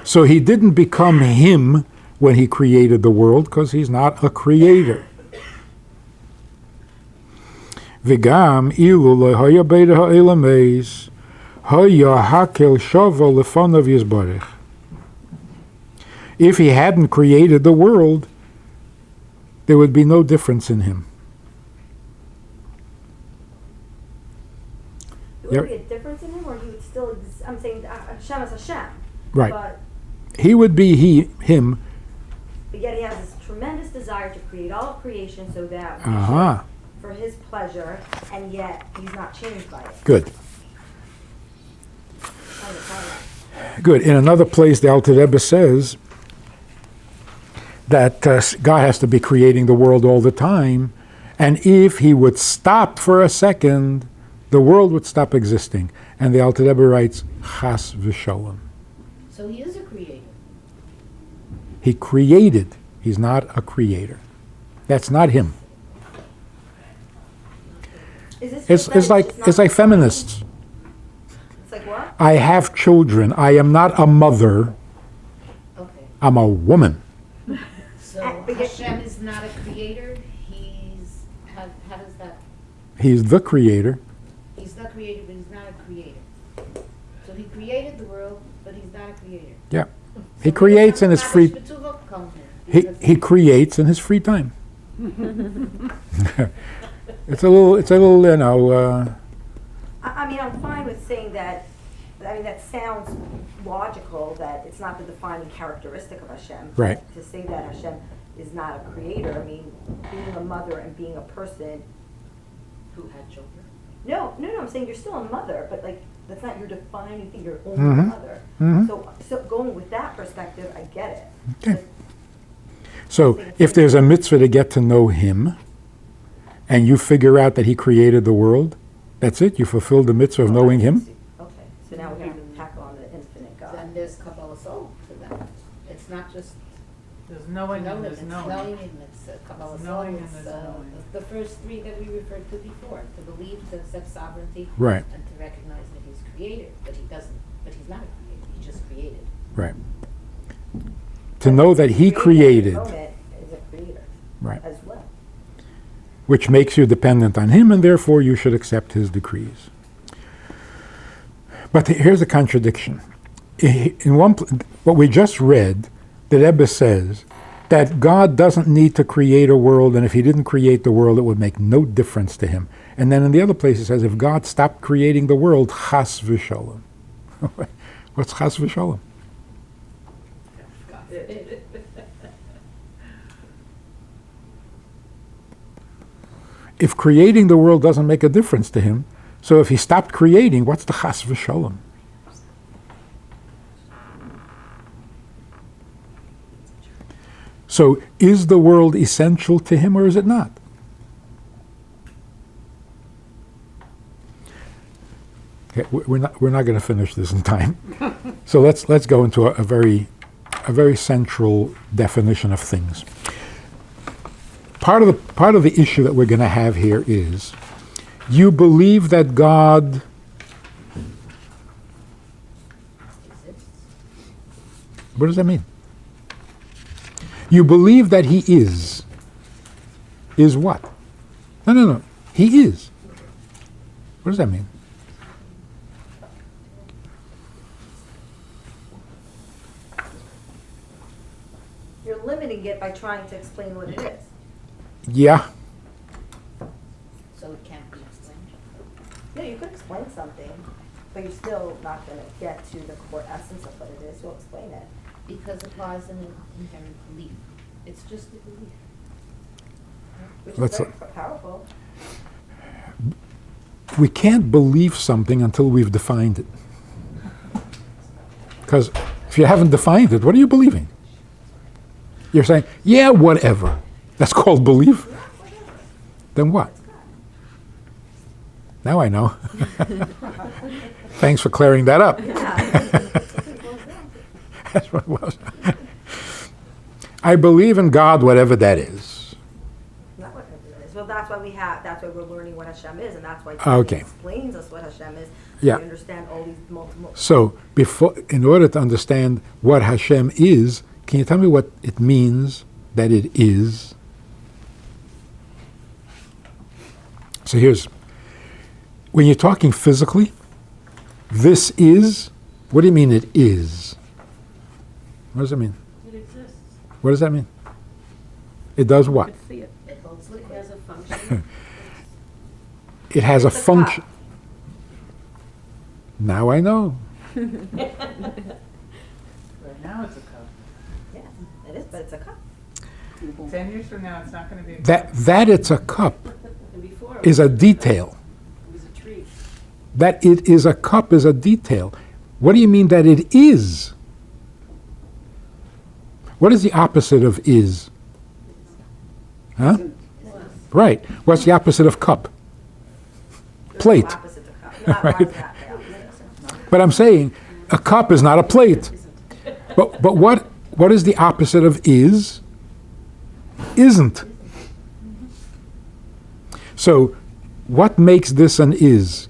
So he didn't become him when he created the world, because he's not a creator. V'gam ilu lehaya beida ha'elam eis haya hakel shava lefanav yizbarich. If he hadn't created the world, there would be no difference in him. There would be a difference in him, or he would still, I'm saying Hashem is Hashem. Right. But He would be him. But yet he has this tremendous desire to create all of creation so that we Uh-huh. should, for his pleasure, and yet he's not changed by it. Good. Kind Good. In another place, the Alter Rebbe says that God has to be creating the world all the time, and if he would stop for a second, the world would stop existing. And the Alter Rebbe writes, Chas v'sholem. So he is a creator. He created. He's not a creator. That's not him. Is this It's, just it's that like not it's like defined? feminists. It's like what? I have children. I am not a mother. Okay. I'm a woman. So But yet- Hashem is not a creator. How does that? He's the creator. He's the creator, but he's not a creator. So he created the world, but he's not a creator. Yeah. So He creates in his free. He creates in his free time. It's a little, you know. I mean, I'm fine with saying that. I mean, that sounds logical. That it's not the defining characteristic of Hashem. Right. To say that Hashem is not a creator. I mean, being a mother and being a person. Who had children? No. I'm saying you're still a mother, but like that's not your defining thing. You're only a Mhm. mother. Mhm. So going with that perspective, I get it. Okay. So if there's a mitzvah to get to know him, and you figure out that he created the world, that's it. You fulfilled the mitzvah of knowing him. Okay. So now we have to tackle on the infinite God. Then there's Kabbalah soul to that. It's not just There's knowing and knowing, there's it's knowing. knowing and it's Kabbalah soul. Knowing and It's there's knowing. the first three that we referred to before: to believe, to accept sovereignty, Right. and to recognize that he's creator. But he doesn't. But he's not a creator. He just created. Right. To know that he created, Moment is a creator right, as well. which makes you dependent on him, and therefore you should accept his decrees. But here's a contradiction. In what we just read, the Rebbe says that God doesn't need to create a world, and if he didn't create the world, it would make no difference to him. And then in the other place it says, if God stopped creating the world, chas v'sholem. What's chas v'sholem? If creating the world doesn't make a difference to him, so if he stopped creating, what's the chas v'sholem? So is the world essential to him or is it not? Okay, we're not going to finish this in time. So let's go into a very central definition of things. Part of the issue that we're going to have here is you believe that God Exists. what does that mean? You believe that he is. Is what? No. He is. What does that mean? You're limiting it by trying to explain what it is. Yeah. So it can't be explained. No, you could explain something, but you're still not going to get to the core essence of what it is. You'll explain it. Because it lies in an inherent belief. It's just a belief. Which Let's is very powerful. We can't believe something until we've defined it. Because if you haven't defined it, what are you believing? You're saying, yeah, whatever. That's called belief. Then what? Now I know. Thanks for clearing that up. That's what it was. I believe in God, whatever that is. Not what it is. Well, that's why that's why we're learning what Hashem is, and that's why Okay. He explains us what Hashem is. Yeah. We understand all these multiple. So, in order to understand what Hashem is, can you tell me what it means that it is? So when you're talking physically, this is, what do you mean it is? What does it mean? It exists. What does that mean? It does what? Could see it. It holds it as a function. It has a It's a function. cup. Now I know. Right now it's a cup. Yeah, it is, but it's a cup. 10 years from now, it's not going to be a cup. That it's a cup And before it is a detail. was a tree. That it is a cup is a detail. What do you mean that it is? What is the opposite of is? Huh? Right. What's the opposite of cup? Plate. There's no opposite to cup. Not Right. one's that, yeah. But I'm saying a cup is not a plate. But what is the opposite of is? Isn't. So what makes this an is?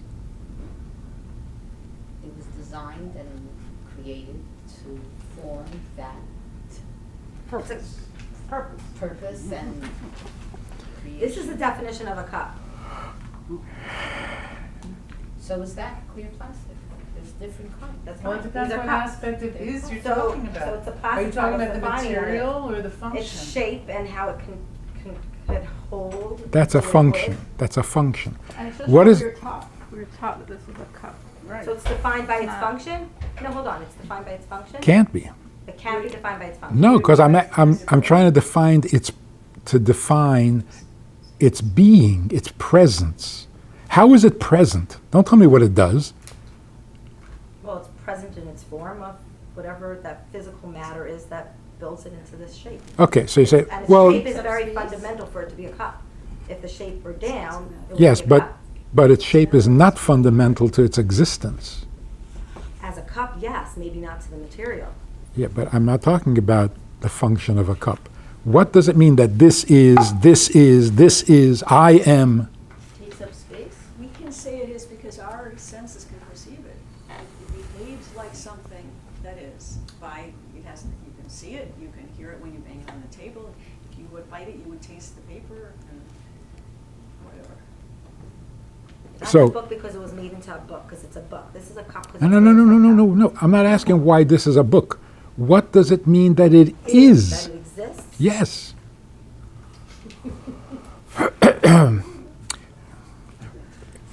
It was designed and created to form that purpose and creation. This is the definition of a cup. So is that clear plastic? There's different kinds. That's Well, fine. it depends These are what cups. aspect of is you're So- talking about. so it's a Are you plastic talking cup, about the it's defining it. material or the function? Its shape and how it could hold. That's a liquid. function. That's a function. And it's just What what is- we were taught. We were taught that this is a cup. So it's defined by its Not- function? No, hold on, it's defined by its function? Can't be. It can be defined by its function. No, because I'm trying to define its being, its presence. How is it present? Don't tell me what it does. Well, it's present in its form of whatever that physical matter is that builds it into this shape. Okay, so you say, And its well, shape is very fundamental for it to be a cup. If the shape were down, it would yes, be a but cup. its shape is not fundamental to its existence. As a cup, yes, maybe not to the material. Yeah, but I'm not talking about the function of a cup. What does it mean that this is, I am? Takes up space? We can say it is because our senses can perceive it. It behaves like something that is. You can see it, you can hear it when you bang it on the table. If you would bite it, you would taste the paper and whatever. Not So- a book because it was made into a book, because it's a book. This is a cup because No, no. I'm not asking why this is a book. What does it mean that it is? That it exists. Yes.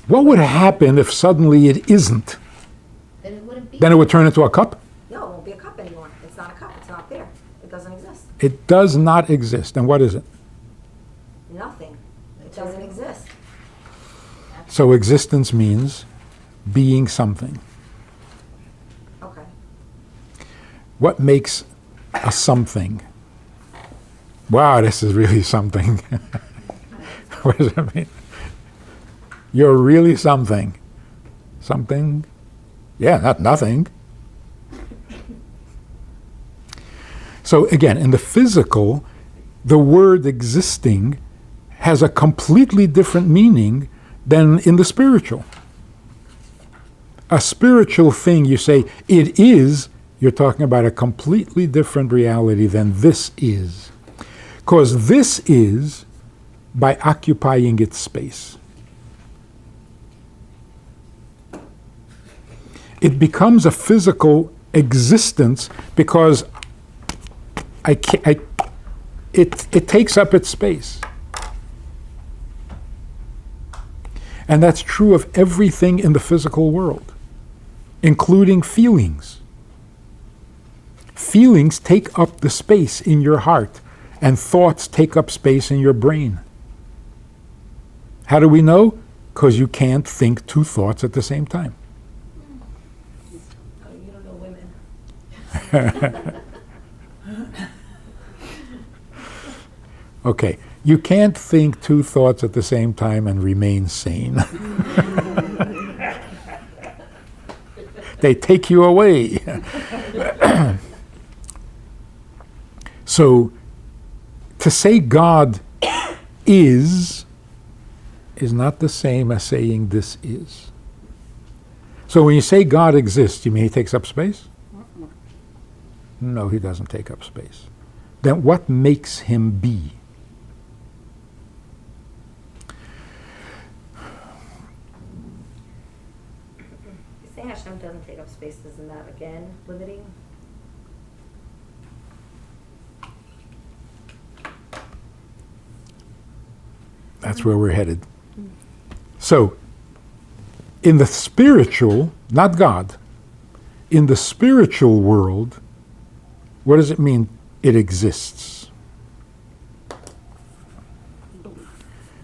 What would happen if suddenly it isn't? Then it wouldn't be. Then it would turn into a cup? No, it won't be a cup anymore. It's not a cup. It's not there. It doesn't exist. It does not exist. And what is it? Nothing. It doesn't exist. So existence means being something. Okay. What makes a something? Wow, this is really something. What does that mean? You're really something. Something? Yeah, not nothing. So again, in the physical, the word existing has a completely different meaning than in the spiritual. A spiritual thing, you say, it is, you're talking about a completely different reality than this is. Because this is by occupying its space. It becomes a physical existence because it takes up its space. And that's true of everything in the physical world, including feelings. Feelings take up the space in your heart, and thoughts take up space in your brain. How do we know? Because you can't think two thoughts at the same time. Oh, you don't know women. Okay, you can't think two thoughts at the same time and remain sane. They take you away. So, to say God is not the same as saying this is. So when you say God exists, you mean he takes up space? No, he doesn't take up space. Then what makes him be? Saying Hashem doesn't take up space, isn't that again limiting? That's where we're headed. So, in the spiritual, not God, in the spiritual world, what does it mean it exists?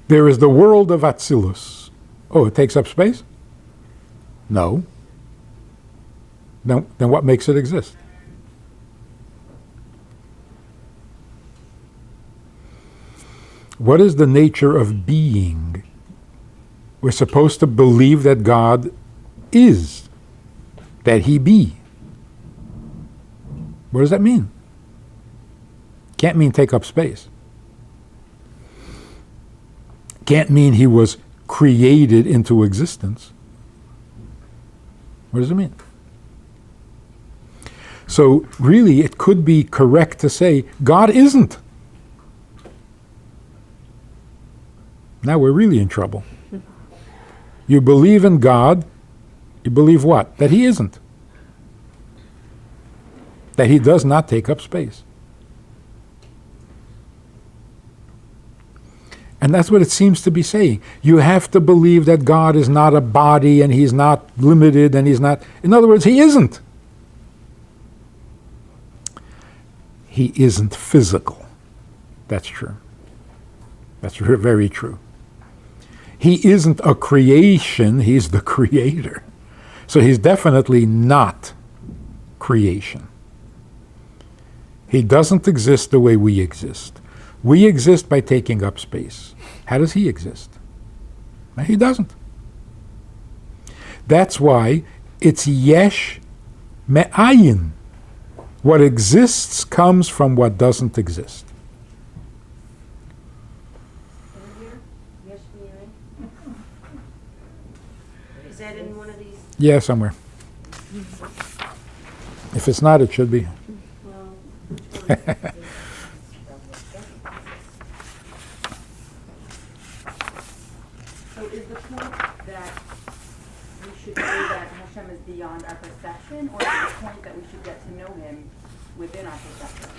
There is the world of Atzilus. Oh, it takes up space? No. then what makes it exist? What is the nature of being? We're supposed to believe that God is, that he be. What does that mean? Can't mean take up space. Can't mean he was created into existence. What does it mean? So really, it could be correct to say God isn't. Now we're really in trouble. You believe in God, you believe what? That he isn't. That he does not take up space. And that's what it seems to be saying. You have to believe that God is not a body and he's not limited and he's not... In other words, he isn't. He isn't physical. That's true. That's very true. He isn't a creation, he's the creator. So he's definitely not creation. He doesn't exist the way we exist. We exist by taking up space. How does he exist? He doesn't. That's why it's yesh me'ayin. What exists comes from what doesn't exist. Is that in one of these? Yeah, somewhere. If it's not, it should be. Well, So is the point that we should know that Hashem is beyond our perception, or is the point that we should get to know him within our perception?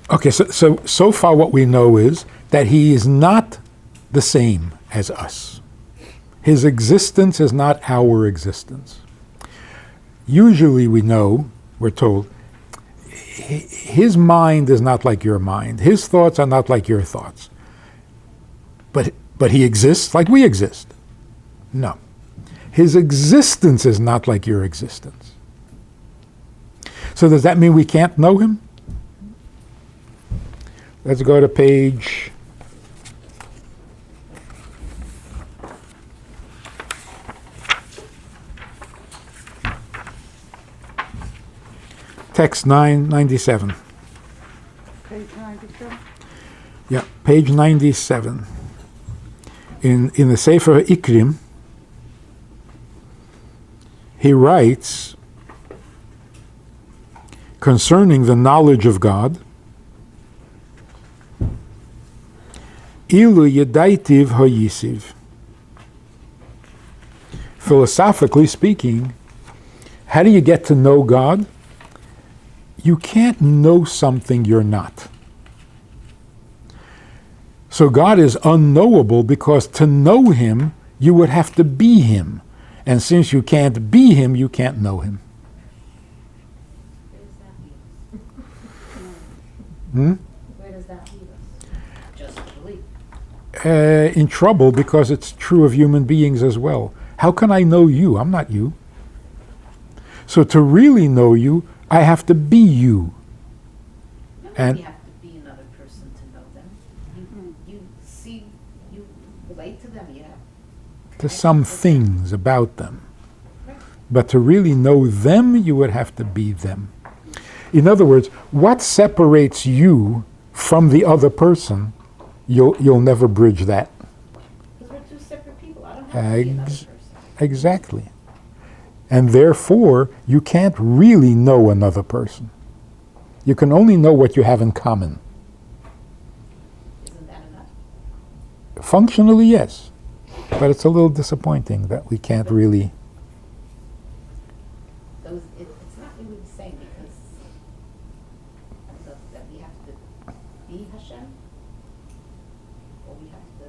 Okay, so far what we know is that he is not the same as us. His existence is not our existence. Usually we know, we're told, his mind is not like your mind. His thoughts are not like your thoughts. But he exists like we exist. No. His existence is not like your existence. So does that mean we can't know him? Let's go to page... Text 997. Page 97. Yeah, page 97. In the Sefer Ikrim, he writes concerning the knowledge of God, Ilu yedaitiv hoyisiv. Philosophically speaking, how do you get to know God? You can't know something you're not. So God is unknowable because to know him, you would have to be him. And since you can't be him, you can't know him. Where does that leave us? Just belief. In trouble because it's true of human beings as well. How can I know you? I'm not you. So to really know you, I have to be you. And You have to be another person to know them. You see, you relate to them, you have to some things about them. But to really know them, you would have to be them. In other words, what separates you from the other person, you'll never bridge that. because we're two separate people. I don't have to be another person. Exactly. And therefore, you can't really know another person. You can only know what you have in common. Isn't that enough? Functionally, yes. But it's a little disappointing that we can't really... It's not really the same because that we have to be Hashem, or we have to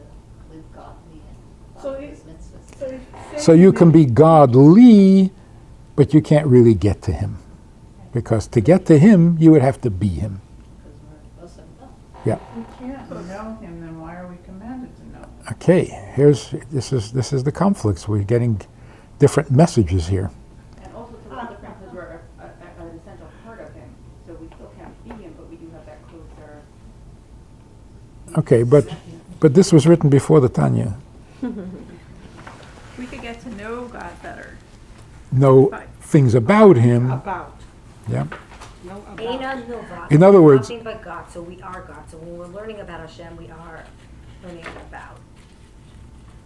live godly and So follow it- his mitzvahs. So you can be godly, but you can't really get to him. Because to get to him, you would have to be him. Because we're both of them. Yeah. We can't know him, then why are we commanded to know him? Okay, this is the conflicts. We're getting different messages here. And also to look different because we're an essential part of him. So we still can't be him, but we do have that closer. Okay, but this was written before the Tanya. We could get to know God better. Know Right. things about him. About. Yeah. No, about. Eina Nova. In other words- Nothing but God, so we are God. So when we're learning about Hashem, we are learning about.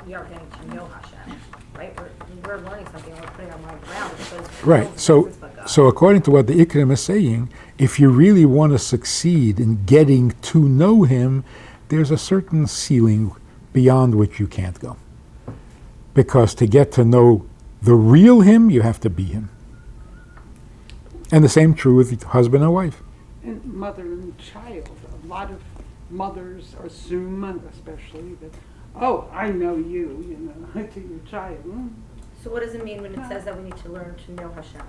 We are getting to know Hashem, right? We're learning something, we're putting our mind around it because we know Right. So, nothing but God. so according to what the Ikrim is saying, if you really want to succeed in getting to know him, there's a certain ceiling beyond which you can't go. Because to get to know the real him, you have to be him. And the same true with husband and wife. And mother and child. A lot of mothers assume, especially, that, oh, I know you know, to your child. So what does it mean when it says that we need to learn to know Hashem?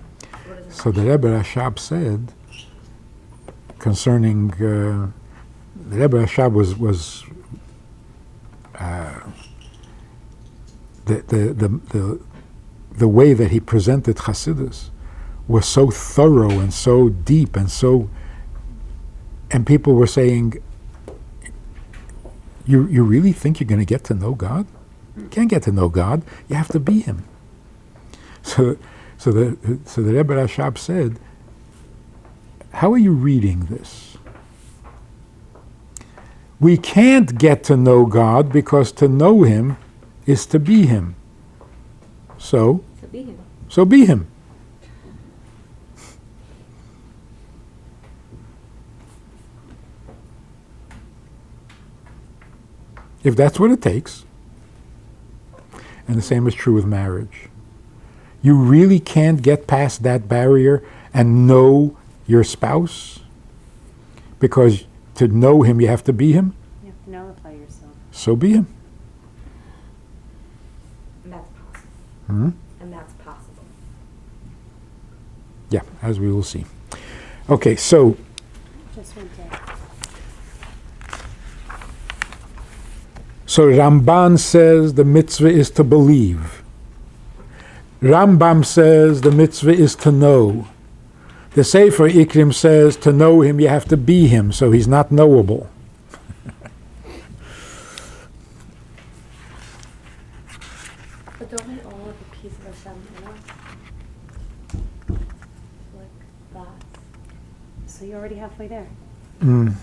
What does it So mean? the Rebbe Rashab said concerning the Rebbe Rashab was the way that he presented Chassidus was so thorough and so deep and people were saying, you really think you're going to get to know God? You can't get to know God. You have to be him. So the Rebbe Rashab said, how are you reading this? We can't get to know God because to know him is to be him. So be him. So be him. If that's what it takes, and the same is true with marriage. You really can't get past that barrier and know your spouse, because to know him you have to be him. You have to nullify yourself. So be him. And that's possible. Hmm? And that's possible. Yeah, as we will see. Okay, so Just one day. So Ramban says the mitzvah is to believe. Rambam says the mitzvah is to know. The Sefer Ikrim says to know him you have to be him, so he's not knowable. But don't we all have a piece of Hashem in us? Like that. So you're already halfway there. Mm.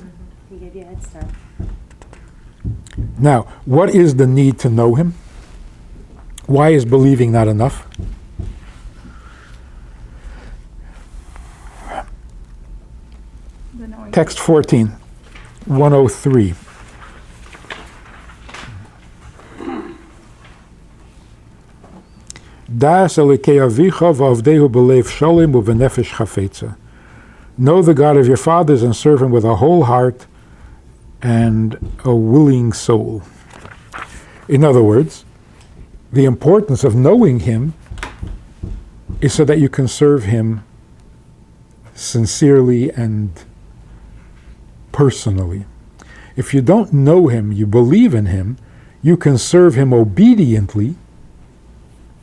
He gave you a head start. Now, what is the need to know him? Why is believing not enough? The knowing. Text 14, 103. Das elikei avicha v'avdehu b'lev sholim u'v'nefesh chafetza. Know the God of your fathers and serve him with a whole heart and a willing soul. In other words, the importance of knowing him is so that you can serve him sincerely and personally. If you don't know him, you believe in him, you can serve him obediently,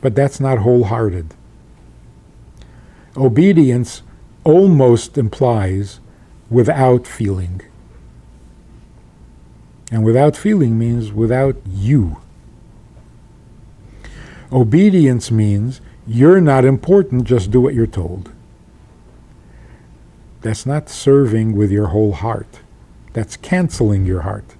but that's not wholehearted. Obedience almost implies without feeling. And without feeling means without you. Obedience means you're not important, just do what you're told. That's not serving with your whole heart. That's canceling your heart.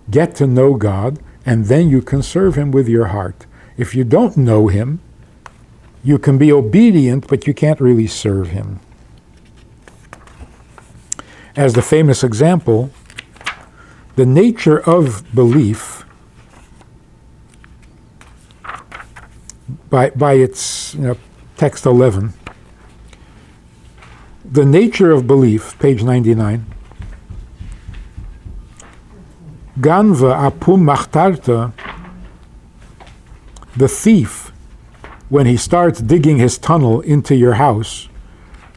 Get to know God, and then you can serve him with your heart. If you don't know him, you can be obedient, but you can't really serve him. As the famous example, the nature of belief, by its text 11, the nature of belief, page 99, Ganva apum machtarta, the thief, when he starts digging his tunnel into your house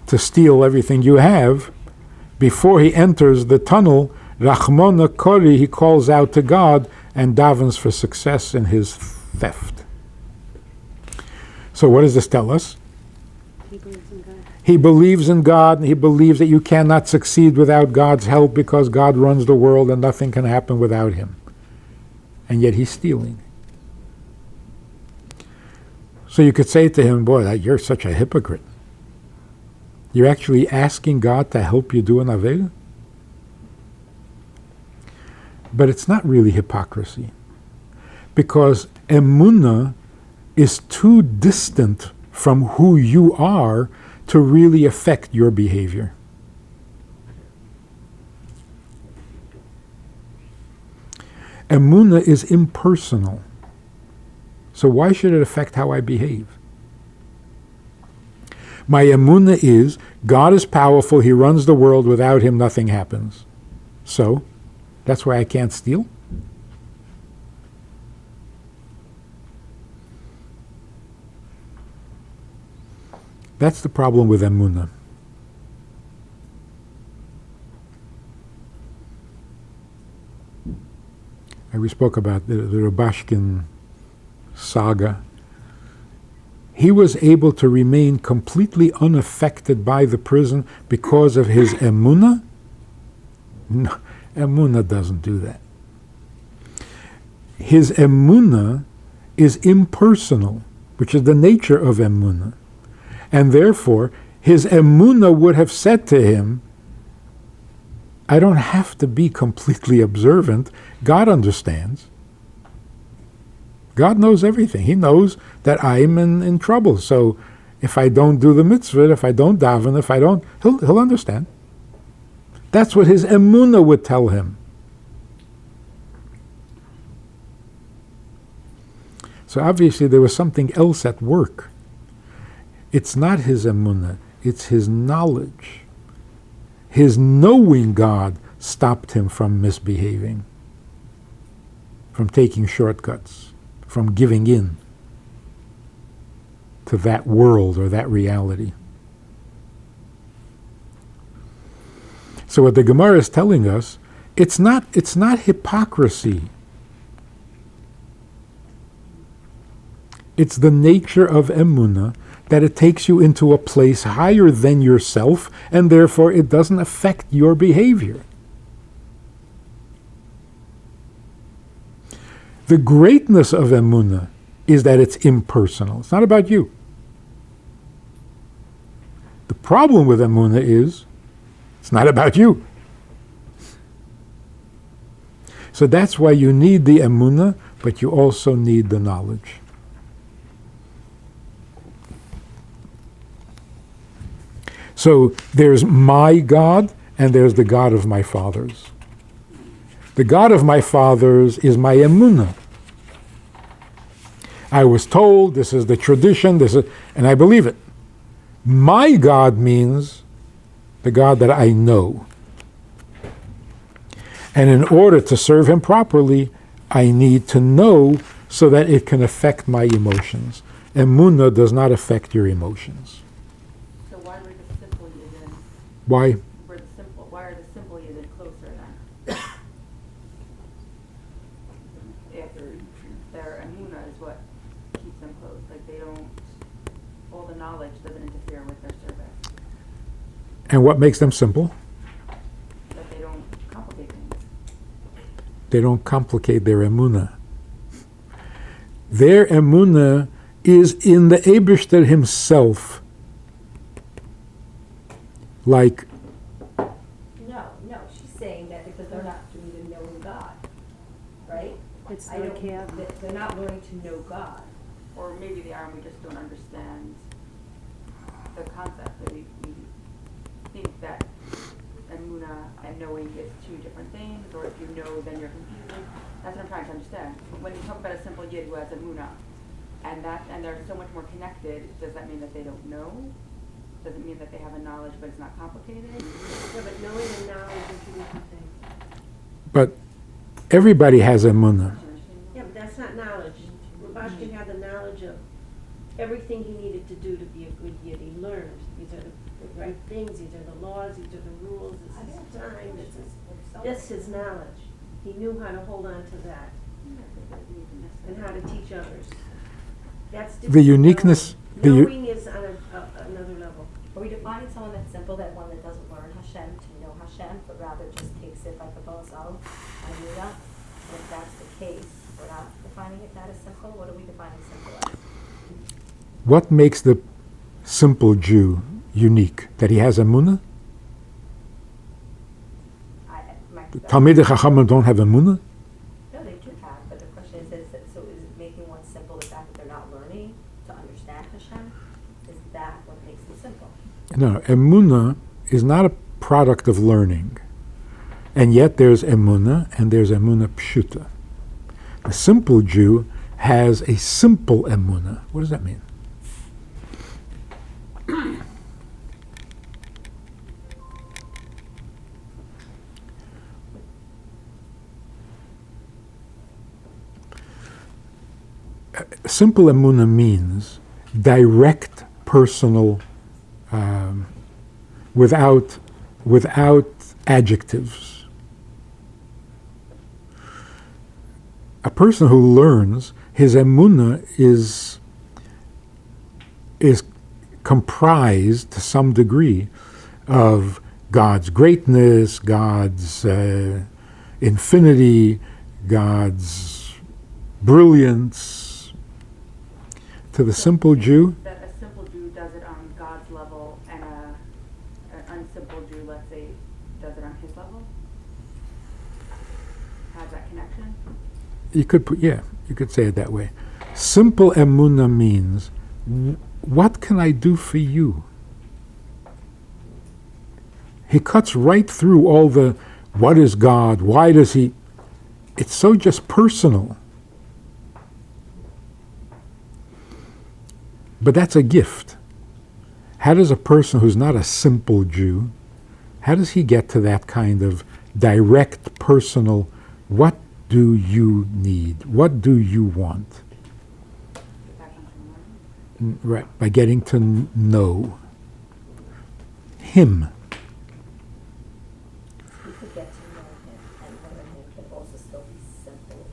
to steal everything you have, before he enters the tunnel, Rachmona Kori, he calls out to God and davens for success in his theft. So what does this tell us? He believes in God. He believes in God, and he believes that you cannot succeed without God's help because God runs the world and nothing can happen without him. And yet he's stealing. So you could say to him, boy, you're such a hypocrite. You're actually asking God to help you do an Aveda? But it's not really hypocrisy. Because emunah is too distant from who you are to really affect your behavior. Emunah is impersonal. So why should it affect how I behave? My emunah is, God is powerful, he runs the world, without him nothing happens. So, that's why I can't steal? That's the problem with emunah. We spoke about the Rubashkin saga. He was able to remain completely unaffected by the prison because of his emunah? No, emunah doesn't do that. His emunah is impersonal, which is the nature of emunah. And therefore, his emunah would have said to him, I don't have to be completely observant. God understands. God knows everything. He knows that I'm in trouble. So if I don't do the mitzvah, if I don't daven, if I don't, he'll understand. That's what his emunah would tell him. So obviously there was something else at work. It's not his emunah, it's his knowledge. His knowing God stopped him from misbehaving, from taking shortcuts, from giving in to that world or that reality. So what the Gemara is telling us, it's not hypocrisy. It's the nature of emunah that it takes you into a place higher than yourself, and therefore it doesn't affect your behavior. The greatness of emunah is that it's impersonal. It's not about you. The problem with emunah is it's not about you. So that's why you need the emunah, but you also need the knowledge. So there's my God, and there's the God of my fathers. The God of my fathers is my emunah. I was told, this is the tradition, and I believe it. My God means the God that I know. And in order to serve him properly, I need to know so that it can affect my emotions. Emunah does not affect your emotions. Why? Why are the simple yidden closer then? Their emunah is what keeps them close. Like they don't, all the knowledge doesn't interfere with their service. And what makes them simple? That they don't complicate things. They don't complicate their emunah. Their emunah is in the Eibishter himself. Like, No, she's saying that because they're not even knowing God, right? It's I like don't, they're not learning to know God. Or maybe they are and we just don't understand the concept. That we think that emunah and knowing is two different things, or if you know then you're confused. That's what I'm trying to understand. When you talk about a simple yid who has emunah and they're so much more connected, does that mean that they don't know? Does it mean that they have a knowledge but it's not complicated? Yeah, but knowing and knowledge are two different things. but everybody has emunah. Yeah, but that's not knowledge. Rabashkin had the knowledge of everything he needed to do to be a good yid. He learned. These are the right things, these are the laws, these are the rules, this is the time, this is his knowledge. He knew how to hold on to that and how to teach others. That's different The from uniqueness, The- Knowing is on another level. Are we defining someone that's simple, that one that doesn't learn Hashem to know Hashem, but rather just takes it like a bosal, Anuda? And if that's the case, we're not defining it that as simple. What are we defining simple as? What makes the simple Jew unique? That he has emunah? Talmidei Chachamim don't have emunah? No, they do have, but the question is so is it making one simple the fact that they're not learning to understand Hashem? Is that what makes them simple? No, emunah is not a product of learning. And yet there's emunah and there's emunah pshuta. The simple Jew has a simple emunah. What does that mean? Simple emunah means direct personal, without adjectives. A person who learns, his emunah is comprised to some degree of God's greatness, God's infinity, God's brilliance. To the simple Jew, That a simple Jew does it on God's level, and an unsimple Jew, let's say, does it on his level? Has that connection? you could say it that way. Simple emunah means, what can I do for you? He cuts right through all the, what is God? Why does he? It's so just personal. But that's a gift. How does a person who's not a simple Jew, how does he get to that kind of direct, personal, what do you need? What do you want? Right, by getting to know him. You could get to know him, and learn him can also still be simple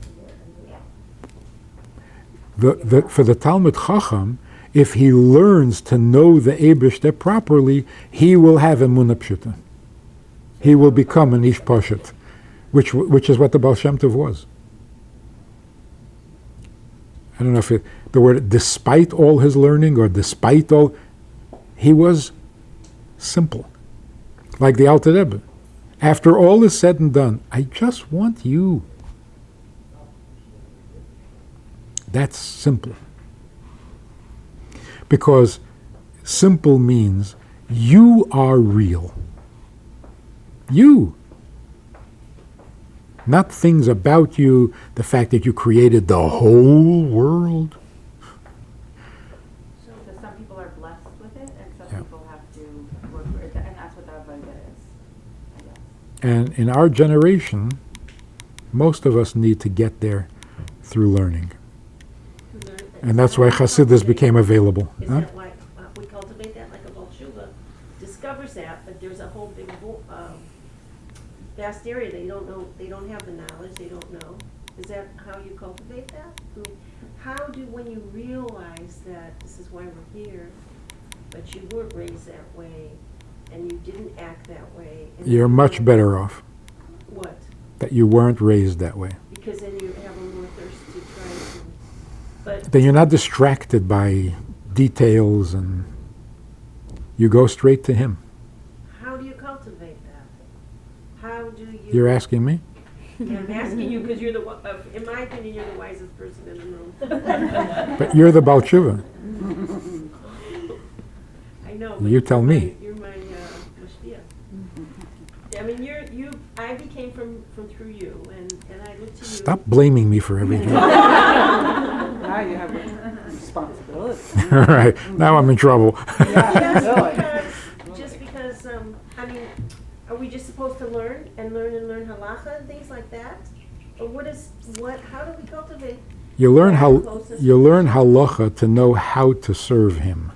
in your For the Talmud Chacham, if he learns to know the Eibishter properly, he will have emunah pshuta. He will become an ish poshet, which is what the Baal Shem Tov was. I don't know if the word despite all his learning or despite all, he was simple, like the Alter Rebbe. After all is said and done, I just want you. That's simple. Because simple means you are real. You. Not things about you, the fact that you created the whole world. So some people are blessed with it, and some people have to work for it, and that's what the avodah is, I guess. And in our generation, most of us need to get there through learning. And that's why Hasidus became available. Is Huh? that why we cultivate that, like a Baal Tshuva discovers that, but there's a whole big vast area they don't know, they don't have the knowledge, they don't know. Is that how you cultivate that? I mean, how do, when you realize that this is why we're here, but you weren't raised that way, and you didn't act that way? And You're much better off What? that you weren't raised that way. Because then you have a more thirst to try to, but Then you're not distracted by details and you go straight to him. how do you cultivate that? How do you? You're asking me? Yeah, I'm asking you because you're the one, in my opinion, you're the wisest person in the room. But you're the Baal Tshuva. I know. You but tell me. You're my mashpia. I mean, I became from through you, and I look to you. Stop blaming me for everything. All Now you have a responsibility. right, now I'm in trouble. Just because, I mean, are we just supposed to learn halacha and things like that? Or how do we cultivate? You learn halacha to know how to serve him.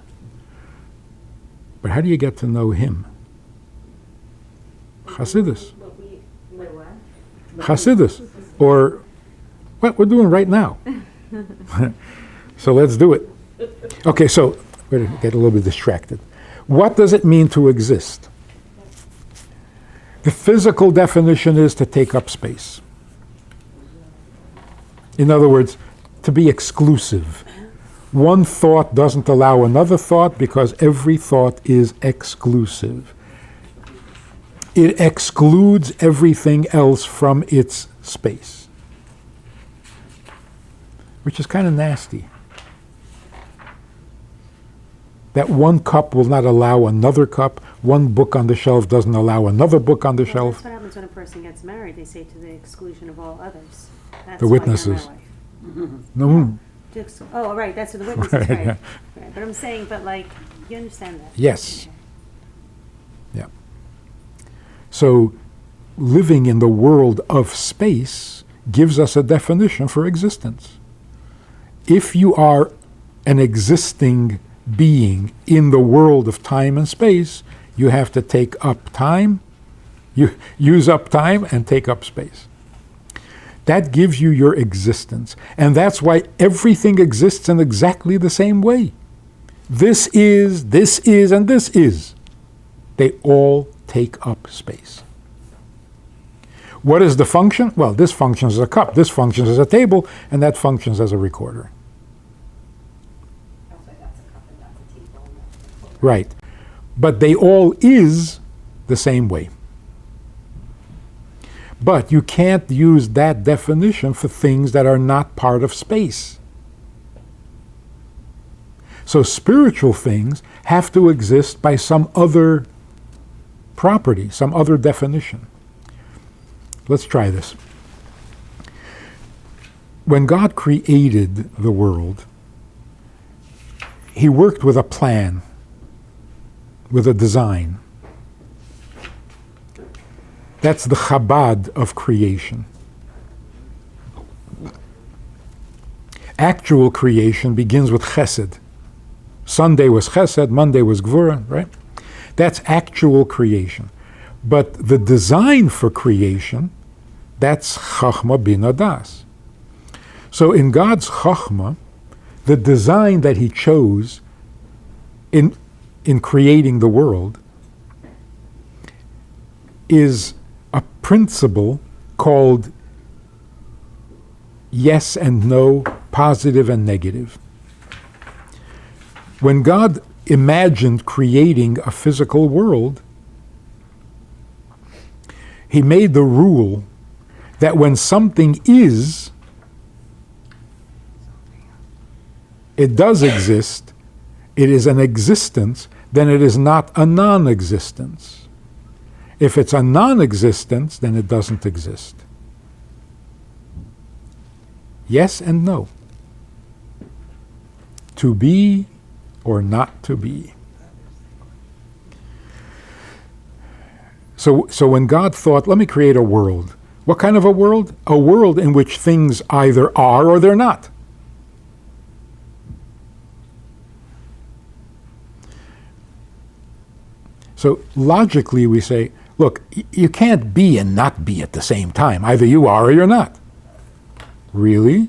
But how do you get to know him? Hasidus. Hasidus. Or what we're doing right now. So let's do it. Okay, so We're going to get a little bit distracted. What does it mean to exist? The physical definition is to take up space. In other words, to be exclusive. One thought doesn't allow another thought because every thought is exclusive. It excludes everything else from its space, which is kind of nasty. That one cup will not allow another cup. One book on the shelf doesn't allow another book on the Well, shelf. that's what happens when a person gets married. They say to the exclusion of all others. That's The why you're my witnesses. wife. No. Oh, right, that's what the witnesses, Right, right. yeah. Right. But I'm saying, but like, you understand that? Yes. Okay. Yeah. So, living in the world of space gives us a definition for existence. If you are an existing being in the world of time and space, you have to take up time, you use up time and take up space. That gives you your existence. And that's why everything exists in exactly the same way. This is, and this is. They all take up space. What is the function? Well, this functions as a cup, this functions as a table, and that functions as a recorder. That's why that's a cup and that's a table. Right. But they all is the same way. But you can't use that definition for things that are not part of space. So spiritual things have to exist by some other property, some other definition. Let's try this. When God created the world, He worked with a plan, with a design. That's the Chabad of creation. Actual creation begins with Chesed. Sunday was Chesed, Monday was Gvura, right? That's actual creation. But the design for creation, that's Chachma Bina Das. So in God's Chachma, the design that He chose in creating the world is a principle called yes and no, positive and negative. When God imagined creating a physical world, He made the rule that when something is, it does exist, it is an existence, then it is not a non-existence. If it's a non-existence, then it doesn't exist. Yes and no. To be or not to be. So when God thought, let me create a world. What kind of a world? A world in which things either are or they're not. So logically we say, look, you can't be and not be at the same time. Either you are or you're not. Really?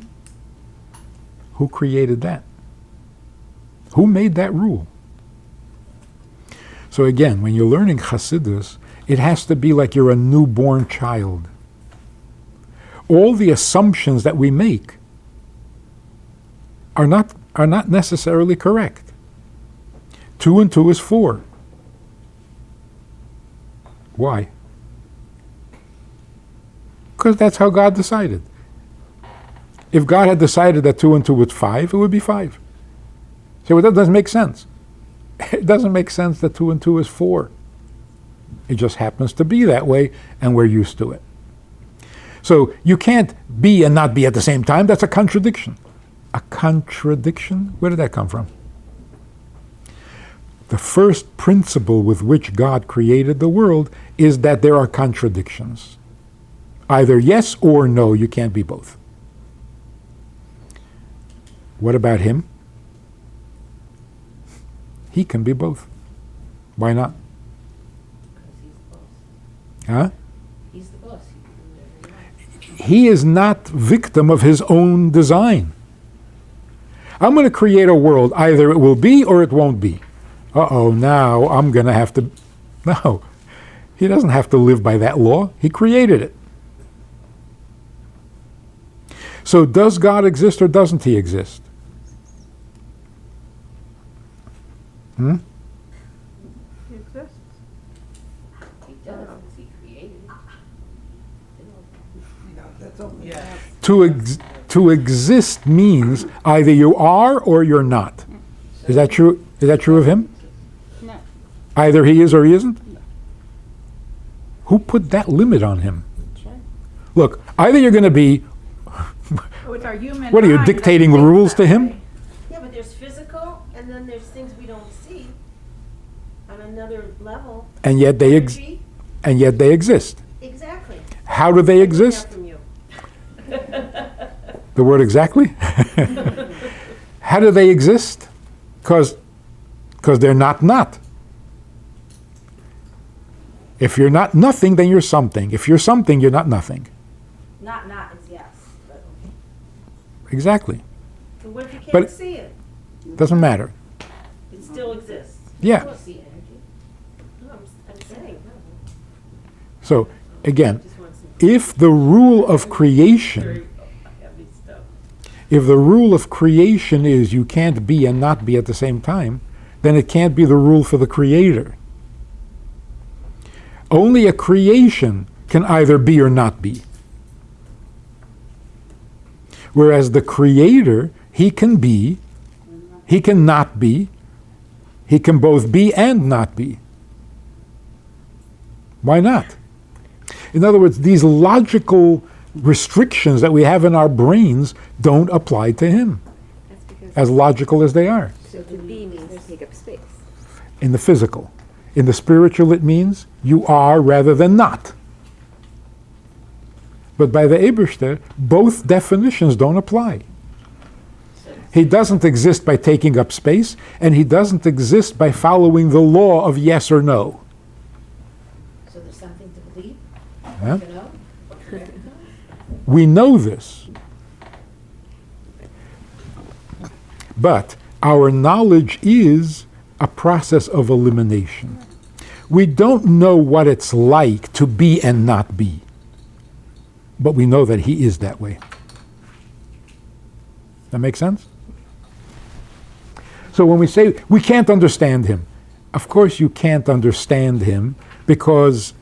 Who created that? Who made that rule? So again, when you're learning Hasidus, it has to be like you're a newborn child. All the assumptions that we make are not necessarily correct. 2 and 2 is 4. Why? Because that's how God decided. If God had decided that 2 and 2 was 5, it would be 5. So that doesn't make sense. It doesn't make sense that 2 and 2 is 4. It just happens to be that way, and we're used to it. So you can't be and not be at the same time. That's a contradiction. A contradiction? Where did that come from? The first principle with which God created the world is that there are contradictions. Either yes or no, you can't be both. What about Him? He can be both. Why not? Huh? He's the boss. He can do whatever he wants. He is not victim of His own design. I'm going to create a world. Either it will be or it won't be. Uh-oh, now I'm going to have to... No. He doesn't have to live by that law. He created it. So does God exist or doesn't he exist? Hmm? He exists. He does, he created it. To exist means either you are or you're not. Is that true? Is that true of him? No. Either he is or he isn't? Who put that limit on him? Look, either you're going to be... Oh, it's our human What are you, mind that dictating the thinks rules that to him? way. Yeah, but there's physical, and then there's things we don't see on another level. And yet they Energy. exist. Exactly. How do they I learned exist? that from you. The word exactly? How do they exist? Because they're not. If you're not nothing, then you're something. If you're something, you're not nothing. Not is yes, but Exactly. But what if you can't But- see it? Doesn't matter. It still exists. Yeah. You see energy. No, I'm saying. So, again, Just want some if the rule of creation, very heavy stuff. if the rule of creation is you can't be and not be at the same time, then it can't be the rule for the creator. Only a creation can either be or not be. Whereas the creator, he can be, he can not be, he can both be and not be. Why not? In other words, these logical restrictions that we have in our brains don't apply to him, That's because as logical as they are. so to be means take up space. In the physical. In the spiritual, it means you are rather than not. But by the Eberster, both definitions don't apply. He doesn't exist by taking up space, and he doesn't exist by following the law of yes or no. So there's something to believe, Huh? you know? We know this. But our knowledge is a process of elimination. We don't know what it's like to be and not be. But we know that he is that way. That make sense? So when we say we can't understand him, of course you can't understand him because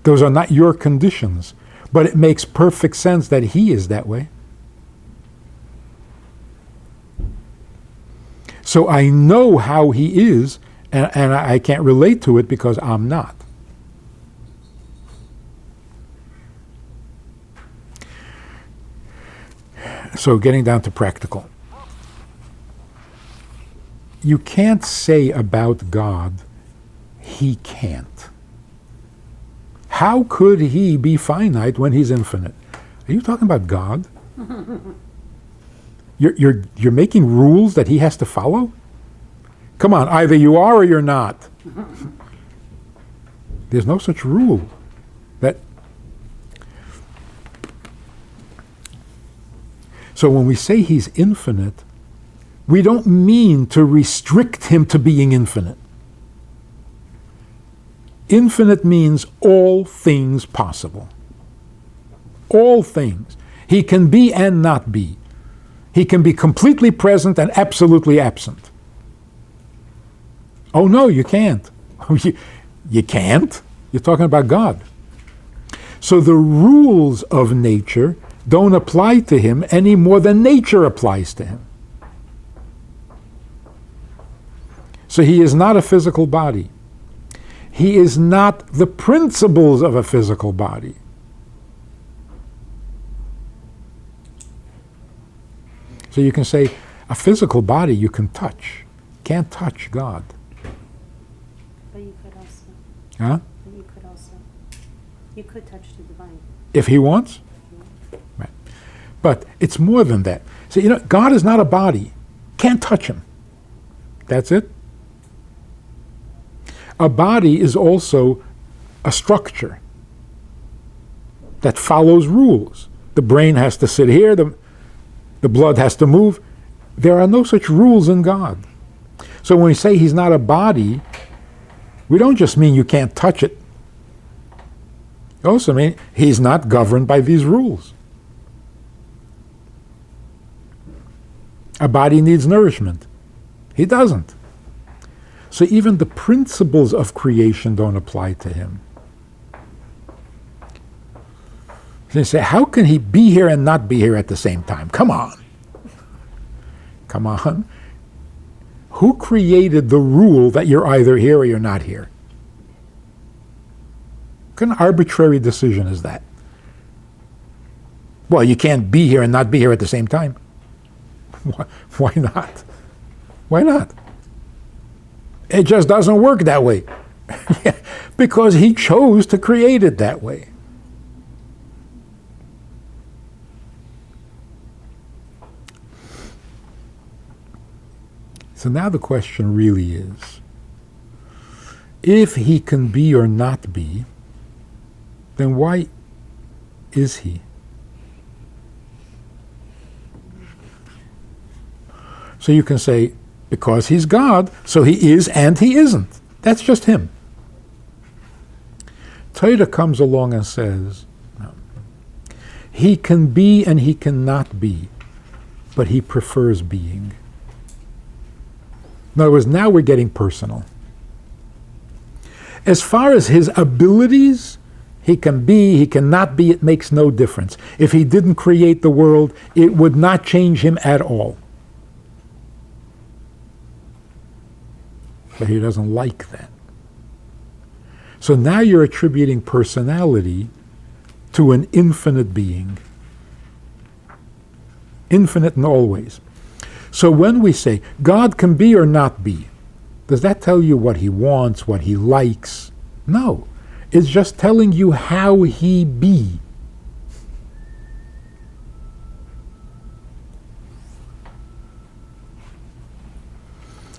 those are not your conditions. But it makes perfect sense that he is that way. So I know how he is, and I can't relate to it because I'm not. So getting down to practical. You can't say about God, he can't. How could he be finite when he's infinite? Are you talking about God? You're making rules that he has to follow? Come on, either you are or you're not. There's no such rule. So when we say he's infinite, we don't mean to restrict him to being infinite. Infinite means all things possible. All things. He can be and not be. He can be completely present and absolutely absent. Oh no, you can't. You can't? You're talking about God. So the rules of nature don't apply to him any more than nature applies to him. So he is not a physical body. He is not the principles of a physical body. So you can say, a physical body you can touch. Can't touch God. But you could also. Huh? But you could also. You could touch the divine. If he wants. Right. But it's more than that. See, God is not a body. Can't touch him. That's it. A body is also a structure that follows rules. The brain has to sit here, the blood has to move. There are no such rules in God. So when we say he's not a body, we don't just mean you can't touch it. We also mean he's not governed by these rules. A body needs nourishment. He doesn't. So even the principles of creation don't apply to him. They say, how can he be here and not be here at the same time? Come on. Come on. Who created the rule that you're either here or you're not here? What kind of arbitrary decision is that? Well, you can't be here and not be here at the same time. Why not? Why not? It just doesn't work that way. Because he chose to create it that way. So now the question really is, if he can be or not be, then why is he? So you can say, because he's God, so he is and he isn't. That's just him. Torah comes along and says, no, he can be and he cannot be, but he prefers being. In other words, now we're getting personal. As far as his abilities, he can be, he cannot be, it makes no difference. If he didn't create the world, it would not change him at all. But he doesn't like that. So now you're attributing personality to an infinite being. Infinite in all ways. So when we say God can be or not be, does that tell you what he wants, what he likes? No. It's just telling you how he be.